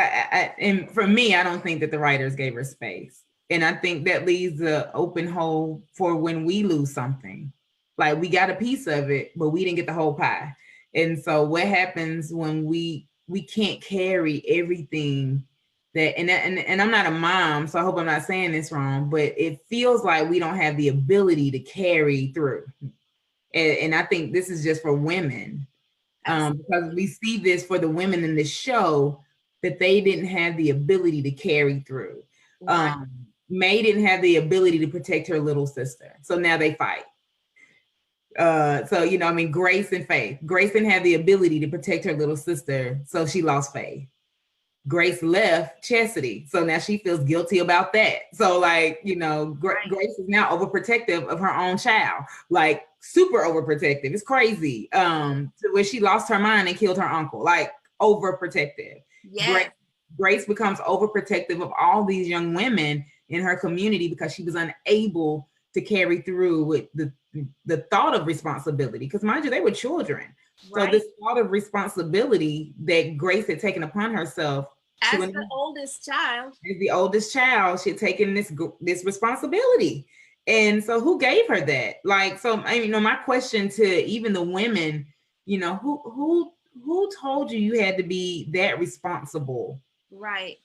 and for me, I don't think that the writers gave her space. And I think that leaves an open hole for when we lose something. Like we got a piece of it, but we didn't get the whole pie. And so what happens when we can't carry everything that, and I'm not a mom, so I hope I'm not saying this wrong, but it feels like we don't have the ability to carry through. And I think this is just for women, because we see this for the women in the show that they didn't have the ability to carry through. Right. May didn't have the ability to protect her little sister. So now they fight. So, Grace and Faith. Grace didn't have the ability to protect her little sister, so she lost Faith. Grace left Chastity, so now she feels guilty about that. So, Grace is now overprotective of her own child, like super overprotective. It's crazy. To where she lost her mind and killed her uncle, like overprotective. Yeah. Grace becomes overprotective of all these young women in her community because she was unable to carry through with the thought of responsibility. Because mind you, they were children. Right. So this thought of responsibility that Grace had taken upon herself As the oldest child. As the oldest child, she had taken this responsibility. And so who gave her that? Like, so, I mean, my question to even the women, who told you had to be that responsible? Right.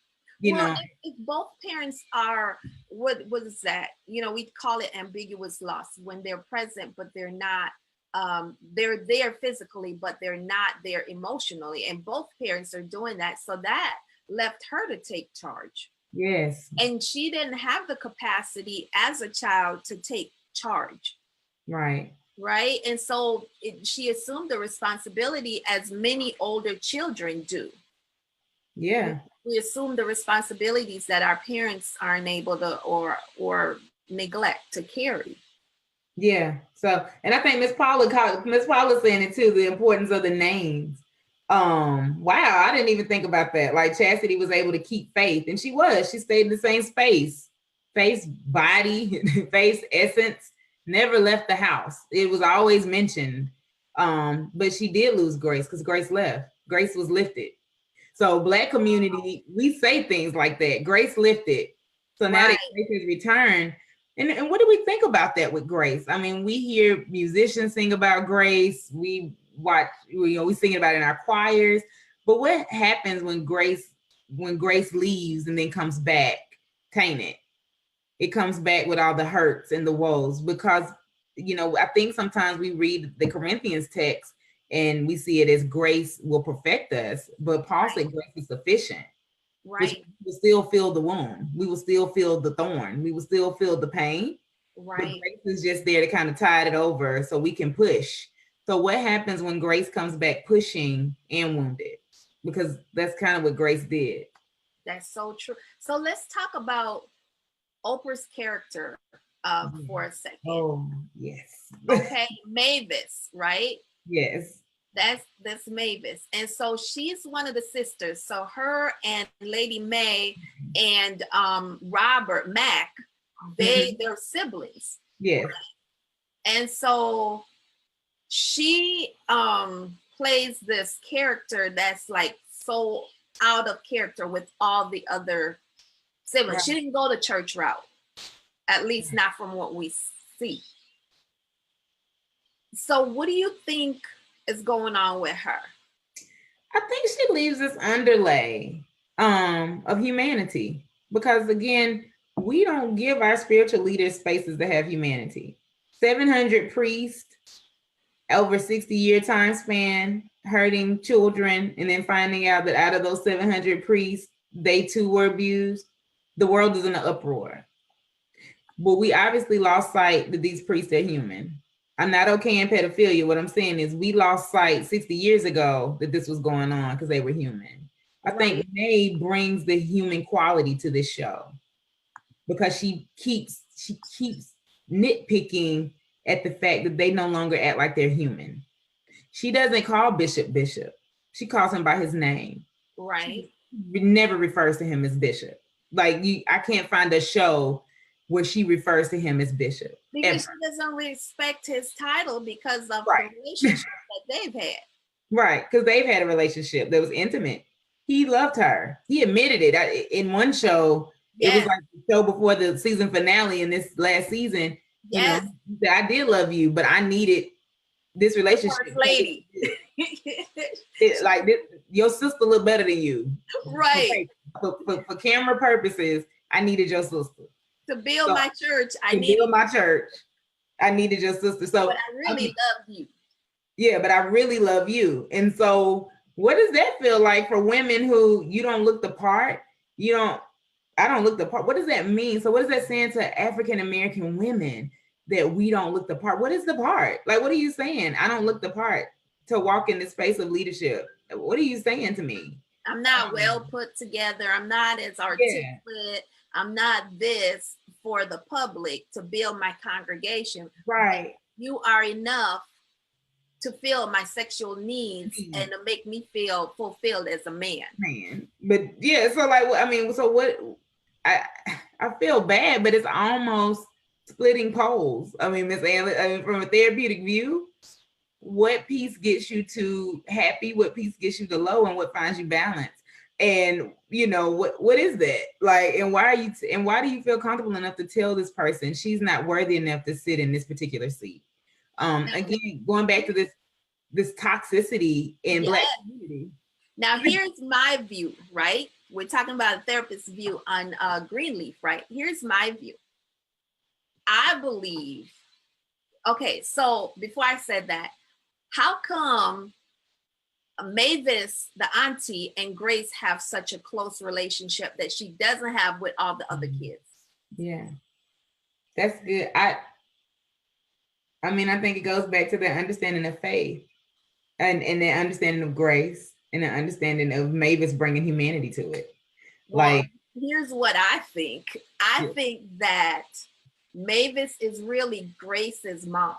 If both parents are, what is that? We call it ambiguous loss, when they're present, but they're not, they're there physically, but they're not there emotionally. And both parents are doing that. So that left her to take charge. Yes. And she didn't have the capacity as a child to take charge. Right. Right. And so she assumed the responsibility, as many older children do. Yeah. We assume the responsibilities that our parents aren't able to or neglect to carry. Yeah. So, and I think Miss Paula saying it too, the importance of the names. Wow, I didn't even think about that. Like, Chastity was able to keep faith, and she stayed in the same space, face, body, face, essence, never left the house. It was always mentioned. But she did lose Grace, because Grace left. Grace was lifted. So Black community, we say things like that. Grace lifted. So now that Grace has returned. And what do we think about that with Grace? I mean, we hear musicians sing about Grace. We watch, we sing about it in our choirs. But what happens when Grace leaves and then comes back tainted? It comes back with all the hurts and the woes, because, I think sometimes we read the Corinthians text and we see it as grace will perfect us. But Paul said grace is sufficient. Right. We will still feel the wound. We will still feel the thorn. We will still feel the pain. Right. But grace is just there to kind of tide it over so we can push. So what happens when Grace comes back pushing and wounded? Because that's kind of what Grace did. That's so true. So let's talk about Oprah's character for a second. Oh, yes. Okay, Mavis, right? Yes. That's Mavis. And so she's one of the sisters. So her and Lady May and Robert Mack, they're siblings. Yes. And so she plays this character that's like so out of character with all the other siblings. Right. She didn't go the church route, at least not from what we see. So what do you think is going on with her? I think she leaves this underlay of humanity, because again, we don't give our spiritual leaders spaces to have humanity. 700 priests over 60-year time span, hurting children, and then finding out that out of those 700 priests, they too were abused. The world is in an uproar. But we obviously lost sight that these priests are human. I'm not okay in pedophilia. What I'm saying is we lost sight 60 years ago that this was going on because they were human. I think May brings the human quality to this show, because she keeps nitpicking at the fact that they no longer act like they're human. She doesn't call Bishop Bishop. She calls him by his name. Right. She never refers to him as Bishop. Like, I can't find a show where she refers to him as Bishop. Because she doesn't respect his title because of the relationship that they've had. Right, because they've had a relationship that was intimate. He loved her. He admitted it in one show. It was like the show before the season finale in this last season. Yes. He said, I did love you, but I needed this relationship. First lady. Your sister looked better than you. Right. For camera purposes, I needed your sister. To build my church, I needed your sister. So, but I really love you. Yeah, but I really love you. And so what does that feel like for women who you don't look the part? I don't look the part. What does that mean? So what is that saying to African-American women, that we don't look the part? What is the part? Like, what are you saying? I don't look the part to walk in the space of leadership. What are you saying to me? I'm not well put together. I'm not as articulate. Yeah. I'm not this for the public to build my congregation. Right. You are enough to fill my sexual needs and to make me feel fulfilled as a man. But yeah, so like, I mean, so what, I feel bad, but it's almost splitting poles. I mean, Miss Ann, from a therapeutic view, what piece gets you to happy, what piece gets you to low, and what finds you balanced? And you know, what is that like, and why do you feel comfortable enough to tell this person she's not worthy enough to sit in this particular seat? Again, going back to this toxicity in Black community. Now here's my view, right? We're talking about a therapist's view on Greenleaf, right? Here's my view. I believe, okay, so before I said that, how come Mavis, the auntie, and Grace have such a close relationship that she doesn't have with all the other kids? Yeah, that's good. I mean, I think it goes back to the understanding of faith and the understanding of grace and the understanding of Mavis bringing humanity to it. Well, like, here's what I think. I think that Mavis is really Grace's mom.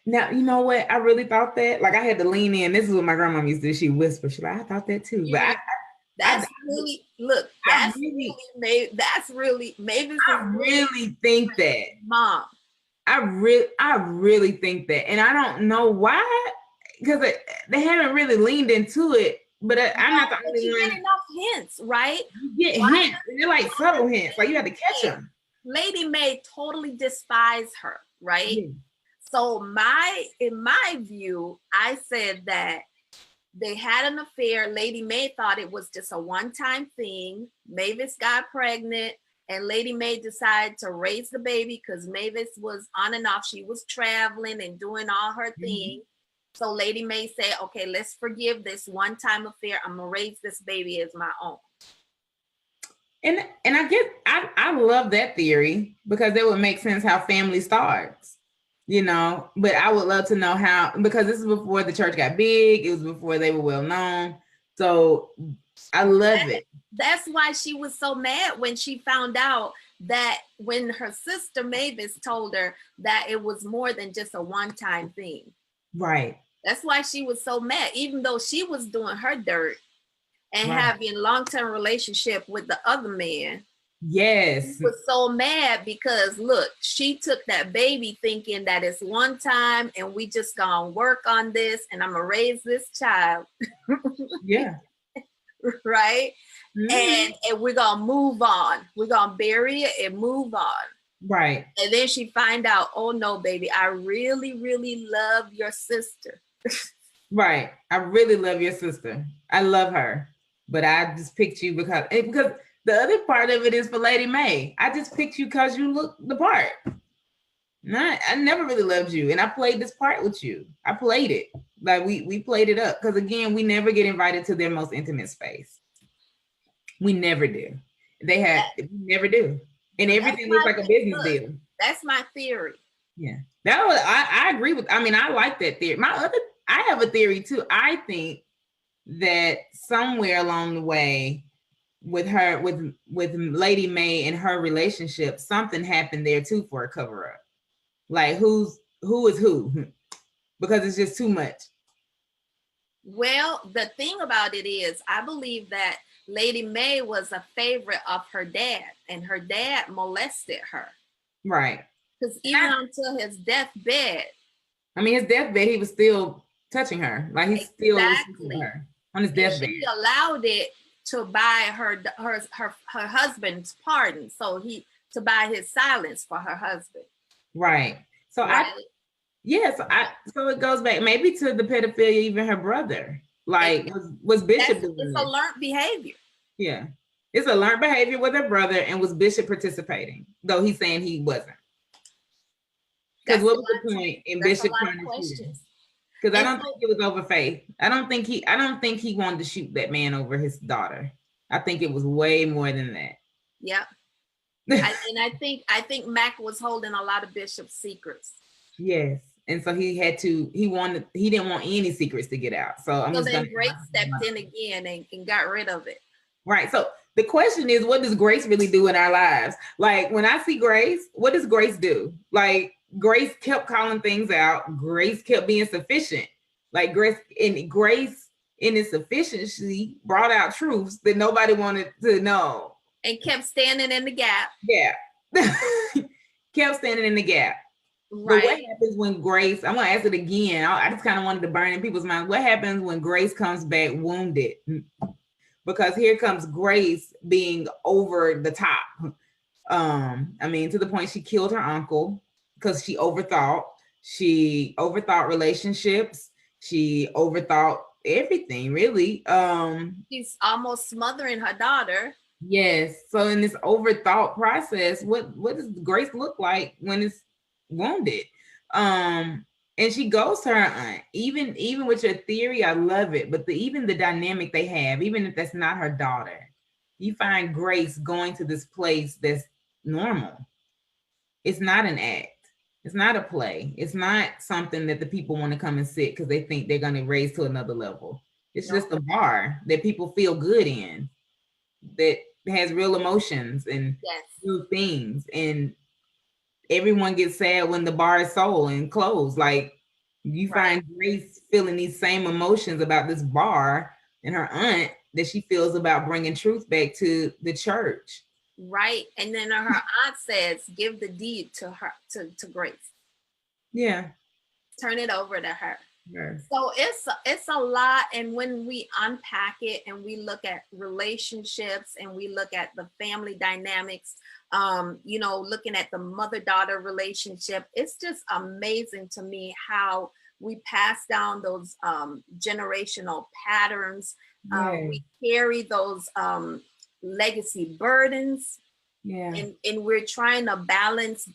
Now, you know what? I really thought that. Like, I had to lean in. This is what my grandma used to do. She whispered. She's like, I thought that too. Yeah. But that's really Mavis. I really think that. Mom. I really think that. And I don't know why, because they haven't really leaned into it. But I'm not the only one. You get enough hints, right? You get hints. They're like subtle hints. Like, you have to catch them. Lady May totally despised her, right? Yeah. So in my view, I said that they had an affair. Lady May thought it was just a one-time thing. Mavis got pregnant, and Lady May decided to raise the baby because Mavis was on and off. She was traveling and doing all her thing. So Lady May said, okay, let's forgive this one-time affair. I'm gonna raise this baby as my own. And I love that theory because it would make sense how family starts, you know, but I would love to know how, because this is before the church got big. It was before they were well known. So I love it. That's why she was so mad when she found out that when her sister Mavis told her that it was more than just a one-time thing. Right. That's why she was so mad, even though she was doing her dirt and having long-term relationship with the other man. Yes. She was so mad because look, she took that baby thinking that it's one time and we just gonna work on this and I'm gonna raise this child. Yeah. Right. And we're gonna move on. We're gonna bury it and move on. Right. And then she find out, oh no, baby, I really, really love your sister. Right. I really love your sister. I love her. But I just picked you because the other part of it is for Lady May. I just picked you because you look the part. I never really loved you. And I played this part with you. I played it. Like we played it up. Because again, we never get invited to their most intimate space. We never do. We never do. And everything looks like a business deal. That's my theory. Yeah. I agree with, I mean, I like that theory. I have a theory too. I think that somewhere along the way with Lady May and her relationship, something happened there too for a cover up. Like who is who? Because it's just too much. Well, the thing about it is, I believe that Lady May was a favorite of her dad, and her dad molested her. Right. Because even until his deathbed. I mean, his deathbed, he was still touching her. Like he still was touching her on his deathbed. She allowed it to buy her husband's pardon. So to buy his silence for her husband. Right. So so it goes back maybe to the pedophilia, even her brother. Like was Bishop doing it's a learned behavior. Yeah. It's a learned behavior with her brother, and was Bishop participating? Though he's saying he wasn't. Because what was the point in Bishop trying to shoot him? Because I don't think it was over faith. I don't think he wanted to shoot that man over his daughter. I think it was way more than that. Yeah. I think Mac was holding a lot of Bishop's secrets. Yes. And so he didn't want any secrets to get out. So then Grace stepped in again and got rid of it. Right. So the question is, what does Grace really do in our lives? Like when I see Grace, what does Grace do? Like Grace kept calling things out. Grace kept being sufficient. Like Grace in its sufficiency brought out truths that nobody wanted to know. And kept standing in the gap. Yeah. Kept standing in the gap. Right. But what happens when Grace, I'm going to ask it again. I just kind of wanted to burn in people's minds. What happens when Grace comes back wounded? because here comes Grace being over the top. I mean, to the point she killed her uncle because she overthought. She overthought relationships. She overthought everything, really. She's almost smothering her daughter. Yes. So in this overthought process, what does Grace look like when it's wounded? And she goes to her aunt. Even with your theory, I love it. But even the dynamic they have, even if that's not her daughter, you find Grace going to this place that's normal. It's not an act. It's not a play. It's not something that the people want to come and sit because they think they're going to raise to another level. It's just a bar that people feel good in, that has real emotions and new things. And everyone gets sad when the bar is sold and closed. Like, you find Grace feeling these same emotions about this bar and her aunt that she feels about bringing truth back to the church. Right. And then her aunt says, give the deed to her, to Grace. Yeah. Turn it over to her. Yes. So it's a lot. And when we unpack it and we look at relationships and we look at the family dynamics, looking at the mother-daughter relationship, it's just amazing to me how we pass down those generational patterns. We carry those legacy burdens. And we're trying to balance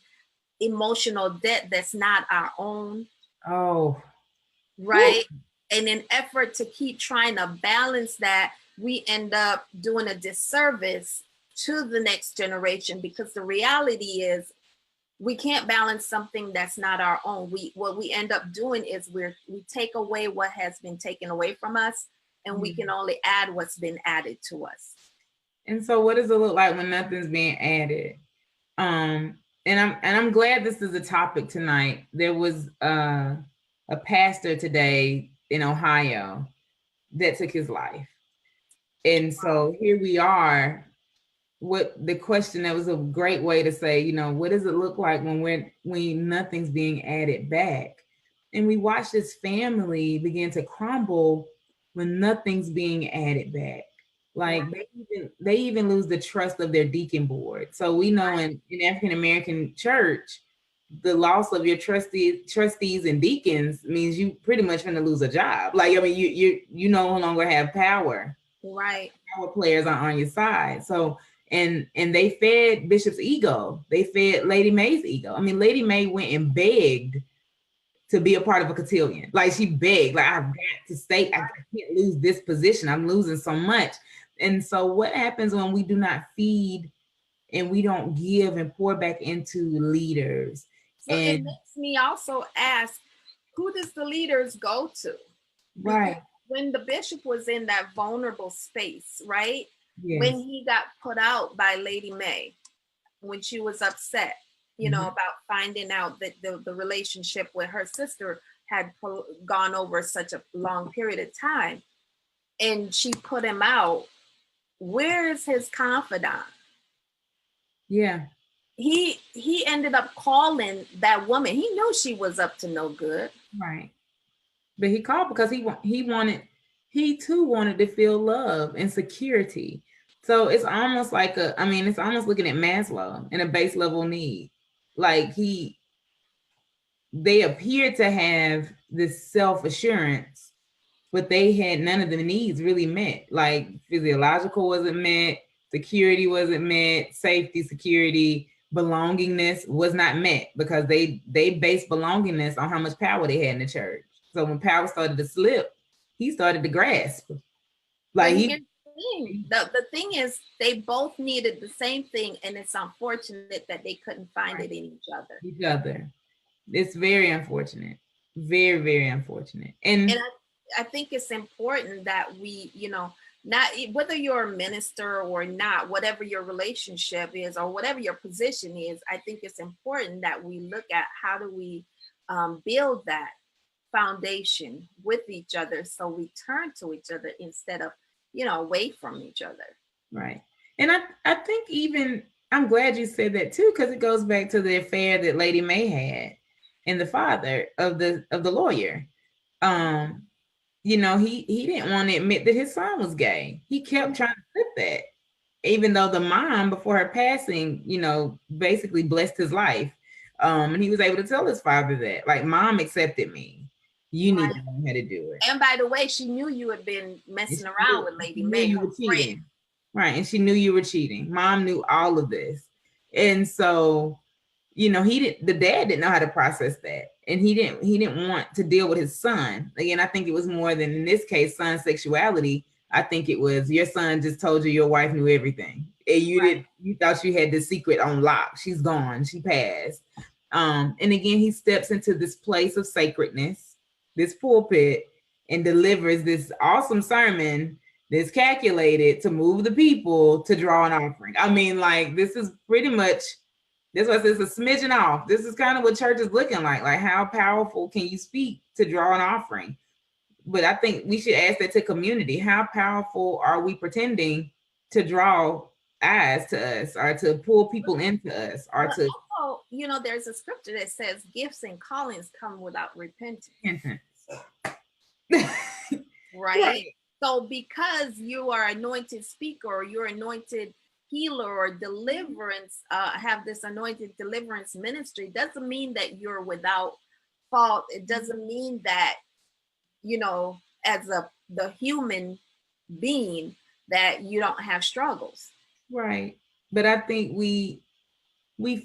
emotional debt that's not our own. Oh. Right. Ooh. And in effort to keep trying to balance that, we end up doing a disservice to the next generation, because the reality is we can't balance something that's not our own. What we end up doing is we take away what has been taken away from us, and we can only add what's been added to us. And so what does it look like when nothing's being added? And I'm glad this is a topic tonight. There was a pastor today in Ohio that took his life. And so here we are. What the question, that was a great way to say, what does it look like when nothing's being added back? And we watch this family begin to crumble when nothing's being added back. Like they even lose the trust of their deacon board. So we know in African-American church, the loss of your trustees and deacons means you pretty much going to lose a job. Like, I mean, you no longer have power. Right. Power players are on your side. So, and they fed Bishop's ego. They fed Lady May's ego. I mean, Lady May went and begged to be a part of a cotillion. Like, she begged, like, I've got to stay. I can't lose this position. I'm losing so much. And so what happens when we do not feed and we don't give and pour back into leaders? So it makes me also ask, who does the leaders go to? Right. Because when the bishop was in that vulnerable space, right? Yes. When he got put out by Lady May, when she was upset, about finding out that the relationship with her sister had gone over such a long period of time, and she put him out. Where is his confidant? Yeah. He ended up calling that woman. He knew she was up to no good. Right. But he called because he too wanted to feel love and security. So it's almost like it's almost looking at Maslow and a base level need. Like they appeared to have this self-assurance, but they had none of the needs really met. Like physiological wasn't met, security wasn't met, safety, security, belongingness was not met, because they based belongingness on how much power they had in the church. So when power started to slip, he started to grasp. Like the thing is, they both needed the same thing, and it's unfortunate that they couldn't find it in each other. It's very unfortunate. Very, very unfortunate. And I think it's important that we, not whether you're a minister or not, whatever your relationship is or whatever your position is, I think it's important that we look at how do we build that foundation with each other, so we turn to each other instead of, away from each other. Right. And I think even, I'm glad you said that too, because it goes back to the affair that Lady May had and the father of the lawyer. you know, he didn't want to admit that his son was gay. He kept trying to flip that, even though the mom before her passing, you know, basically blessed his life. And he was able to tell his father that, like, mom accepted me. You need to learn how to do it. And by the way, she knew you had been messing around with Lady May. You were cheating. Right. And she knew you were cheating. Mom knew all of this. And so, you know, the dad didn't know how to process that. And he didn't want to deal with his son. Again, I think it was more than, in this case, son sexuality. I think it was your son just told you your wife knew everything. And you thought you had the secret on lock. She's gone. She passed. And again, he steps into this place of sacredness, this pulpit, and delivers this awesome sermon that's calculated to move the people to draw an offering. I mean, like, this is pretty much, that's why it's a smidgen off. This is kind of what church is looking like. Like, how powerful can you speak to draw an offering? But I think we should ask that to community. How powerful are we pretending to draw eyes to us, or to pull people into us, or to... Also, you know, there's a scripture that says gifts and callings come without repentance. Right? So because you are anointed speaker, or you're anointed healer or deliverance, have this anointed deliverance ministry, doesn't mean that you're without fault. It doesn't mean that, you know, as the human being, that you don't have struggles. Right. But I think we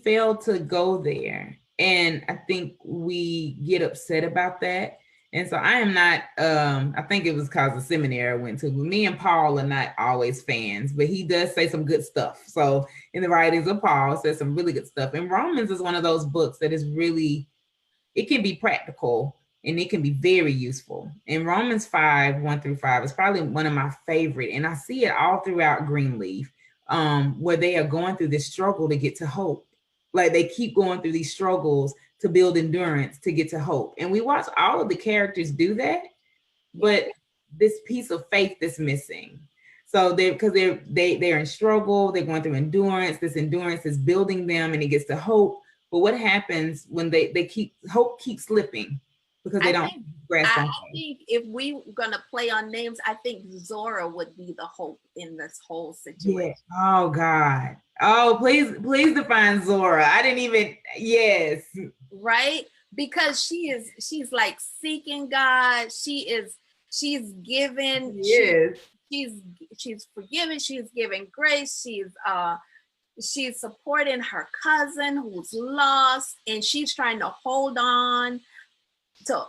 fail to go there. And I think we get upset about that. And so I am not, I think it was because of seminary I went to, but me and Paul are not always fans, but he does say some good stuff. So in the writings of Paul, says some really good stuff. And Romans is one of those books that is really, it can be practical and it can be very useful. In Romans 5, 1 through 5 is probably one of my favorite. And I see it all throughout Greenleaf, where they are going through this struggle to get to hope. Like, they keep going through these struggles to build endurance to get to hope. And we watch all of the characters do that, but this piece of faith that's missing. So because they're in struggle, they're going through endurance. This endurance is building them, and it gets to hope. But what happens when hope keeps slipping because they don't grasp on hope? I think if we're gonna play on names, I think Zora would be the hope in this whole situation. Yeah. Oh God. Oh, please define Zora. I didn't even, yes. Right? Because she's like seeking God. She's given. Yes. She's forgiven. She's giving grace. She's supporting her cousin who's lost, and she's trying to hold on to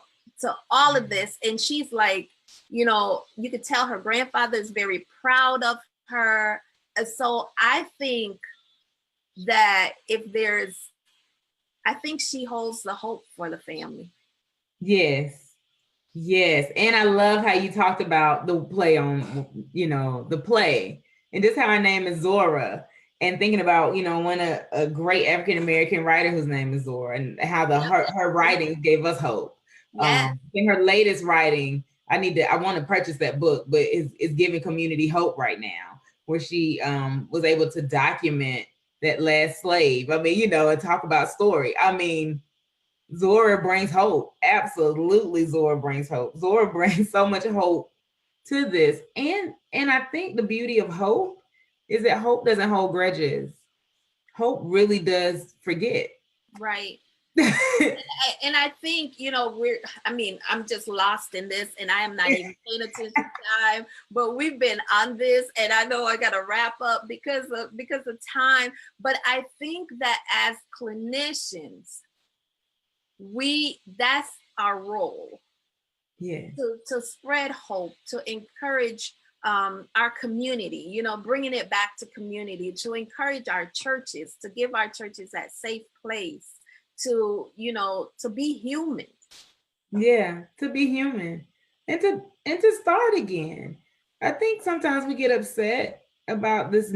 all of this. And she's like, you know, you could tell her grandfather is very proud of her. And so I think that I think she holds the hope for the family. Yes. And I love how you talked about the play on, you know, the play. And this is how her name is Zora. And thinking about, you know, a great African-American writer whose name is Zora, and how her writings gave us hope. Yeah. In her latest writing, I want to purchase that book, but it's giving community hope right now, where she was able to document that last slave. I mean, you know, and talk about story. I mean, Zora brings hope. Absolutely, Zora brings hope. Zora brings so much hope to this. And I think the beauty of hope is that hope doesn't hold grudges. Hope really does forget. Right. And I think, you know, I'm just lost in this, and I am not even paying attention to time, but we've been on this, and I know I got to wrap up because of time. But I think that as clinicians, that's our role. Yeah. To spread hope, to encourage our community, you know, bringing it back to community, to encourage our churches, to give our churches that safe place to, you know, to be human. Yeah, to be human and to start again. I think sometimes we get upset about this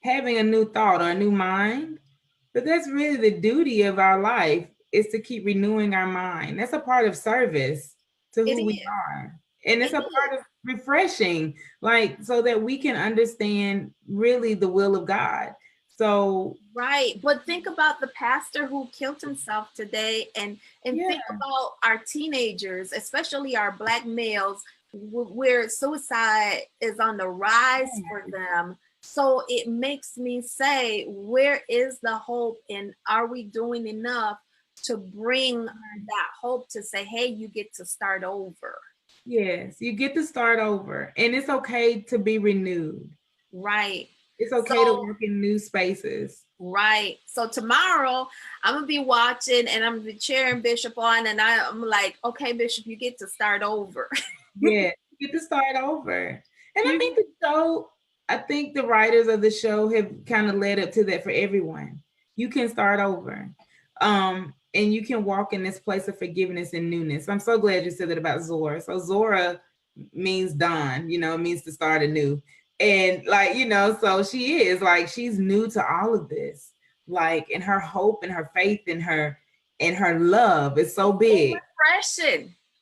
having a new thought or a new mind, but that's really the duty of our life, is to keep renewing our mind. That's a part of service to who we are. And it's a part of refreshing, like, so that we can understand really the will of God. So right, but think about the pastor who killed himself today, and think about our teenagers, especially our Black males, where suicide is on the rise for them. So it makes me say, where is the hope, and are we doing enough to bring that hope to say, hey, you get to start over? Yes, you get to start over, and it's okay to be renewed. Right. It's okay to work in new spaces. Right. So tomorrow I'm gonna be watching, and I'm gonna be cheering Bishop on, and I'm like, okay, Bishop, you get to start over. Yeah, you get to start over. And I think the show, I think the writers of the show have kind of led up to that for everyone. You can start over. And you can walk in this place of forgiveness and newness. I'm so glad you said that about Zora. So Zora means dawn, you know, it means to start anew. And like, you know, so she is like, she's new to all of this. Like, and her hope and her faith and her love is so big.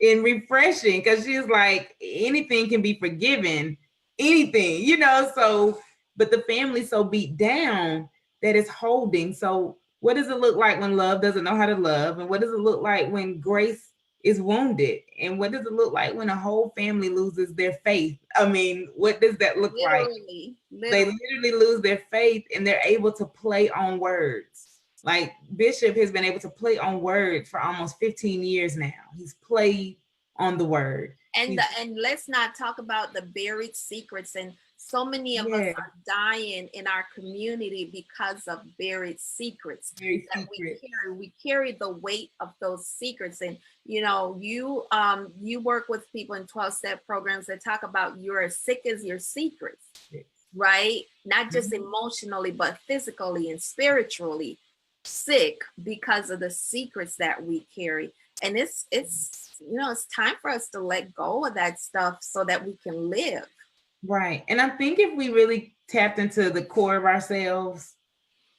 Refreshing, because she's like, anything can be forgiven, anything, you know. So, but the family's so beat down that it's holding. So what does it look like when love doesn't know how to love? And what does it look like when grace is wounded? And what does it look like when a whole family loses their faith? I mean, what does that look like? They literally lose their faith, and they're able to play on words. Like Bishop has been able to play on words for almost 15 years now. He's played on the word. And let's not talk about the buried secrets. And so many of us are dying in our community because of buried secrets that we carry. We carry the weight of those secrets. And you know, you work with people in 12-step programs that talk about you're as sick as your secrets, right? Not just emotionally, but physically and spiritually sick because of the secrets that we carry. And it's you know, it's time for us to let go of that stuff so that we can live. Right. And I think if we really tapped into the core of ourselves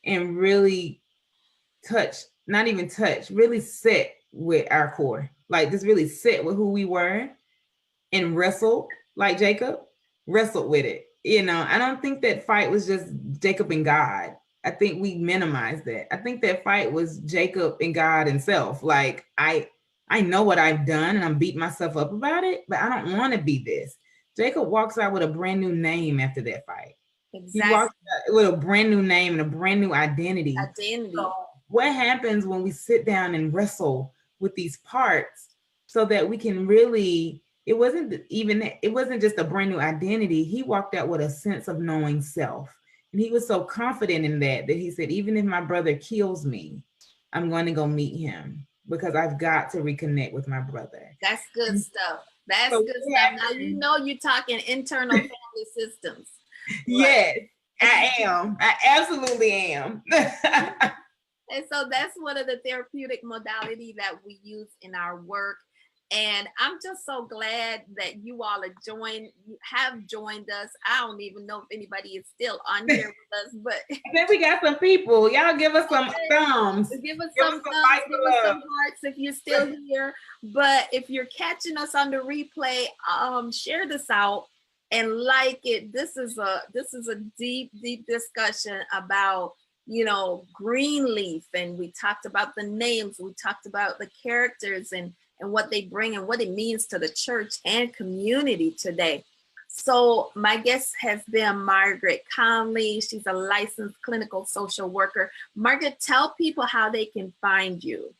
and really really sit with our core, like just really sit with who we were and wrestled, like Jacob wrestled with it. You know, I don't think that fight was just Jacob and God. I think we minimize that. I think that fight was Jacob and God himself. Like, I know what I've done, and I'm beating myself up about it, but I don't want to be this. Jacob walks out with a brand new name after that fight. Exactly. He walks out with a brand new name and a brand new identity. So what happens when we sit down and wrestle with these parts so that we can really, it wasn't just a brand new identity. He walked out with a sense of knowing self. And he was so confident in that he said, even if my brother kills me, I'm going to go meet him because I've got to reconnect with my brother. That's good stuff. That's so good stuff. Now, you know, you're talking internal family systems. Yes, I am. I absolutely am. And so that's one of the therapeutic modalities that we use in our work. And I'm just so glad that you all have joined us. I don't even know if anybody is still on here with us, but then we got some people. Y'all give us some thumbs. Give us some thumbs, give us some hearts if you're still here. But if you're catching us on the replay, share this out and like it. This is a deep, deep discussion about, you know, Greenleaf, and we talked about the names, we talked about the characters and what they bring and what it means to the church and community today. So my guest has been Margaret Conley. She's a licensed clinical social worker. Margaret, tell people how they can find you.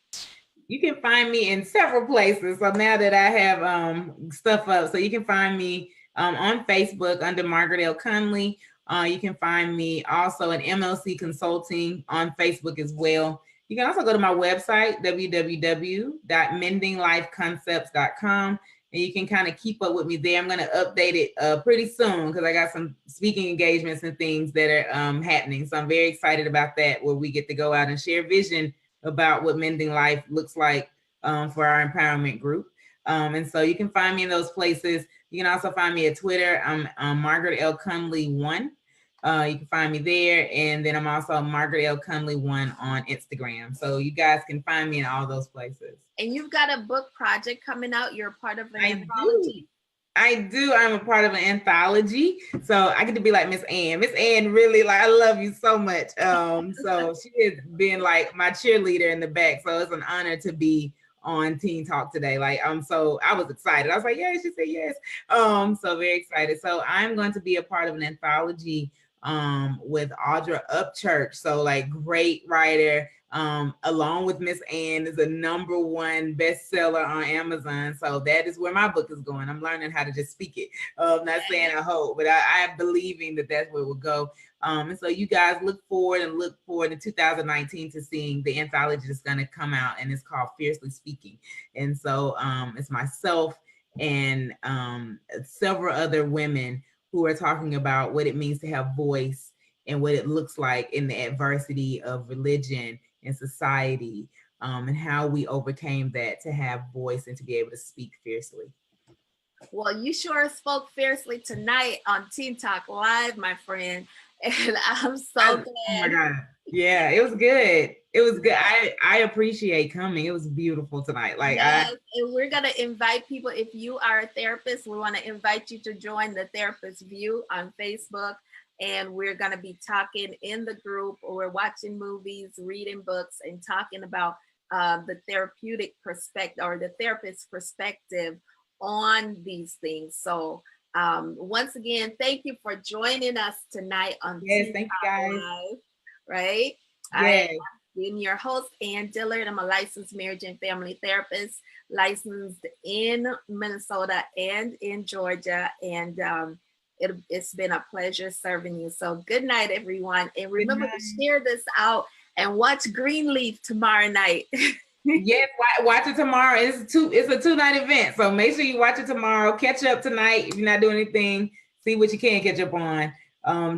You can find me in several places. So now that I have stuff up, so you can find me on Facebook under Margaret L. Conley. You can find me also at MLC Consulting on Facebook as well. You can also go to my website, www.mendinglifeconcepts.com, and you can kind of keep up with me there. I'm going to update it pretty soon because I got some speaking engagements and things that are happening. So I'm very excited about that, where we get to go out and share vision about what Mending Life looks like for our empowerment group. And so you can find me in those places. You can also find me at Twitter. I'm Margaret L. Conley 1. You can find me there. And then I'm also Margaret L. Conley 1 on Instagram. So you guys can find me in all those places. And you've got a book project coming out. You're part of an anthology. I do. I'm a part of an anthology, so I get to be like Miss Ann. Miss Ann, really, like, I love you so much. So she has been like my cheerleader in the back. So it's an honor to be on Teen Talk today. Like, so I was excited. I was like, yeah, she said yes. So very excited. So I'm going to be a part of an anthology with Audra Upchurch. So like great writer. Along with Miss Ann, is a #1 bestseller on Amazon. So that is where my book is going. I'm learning how to just speak it. Not saying I hope, but I am believing that that's where it will go. And so you guys look forward in 2019 to seeing the anthology that's going to come out, and it's called Fiercely Speaking. And so it's myself and several other women who are talking about what it means to have voice and what it looks like in the adversity of religion and society, and how we overcame that to have voice and to be able to speak fiercely. Well, you sure spoke fiercely tonight on Teen Talk Live, my friend. And I'm so glad. Oh my God. Yeah, it was good. It was good. I appreciate coming. It was beautiful tonight. Like, yes, and we're gonna invite people. If you are a therapist, we want to invite you to join the Therapist View on Facebook. And we're going to be talking in the group, or we're watching movies, reading books, and talking about the therapeutic perspective, or the therapist's perspective on these things. So once again, thank you for joining us tonight on Yes, thank you guys. Live, right? Yes. I'm your host, Ann Dillard. I'm a licensed marriage and family therapist, licensed in Minnesota and in Georgia. And it's been a pleasure serving you. So good night, everyone. And remember to share this out and watch Greenleaf tomorrow night. Yes, watch it tomorrow. It's a 2-night event. So make sure you watch it tomorrow. Catch up tonight. If you're not doing anything, see what you can catch up on.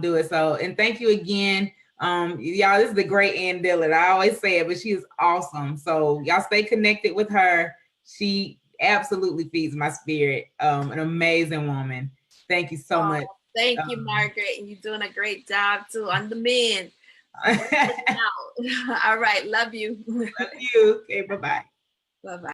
Do it. So, and thank you again. Y'all, this is the great Ann Dillard. I always say it, but she is awesome. So y'all stay connected with her. She absolutely feeds my spirit. An amazing woman. Thank you so much. Thank you, Margaret. And you're doing a great job too on the men. All right. Love you. Love you. Okay. Bye-bye. Bye-bye.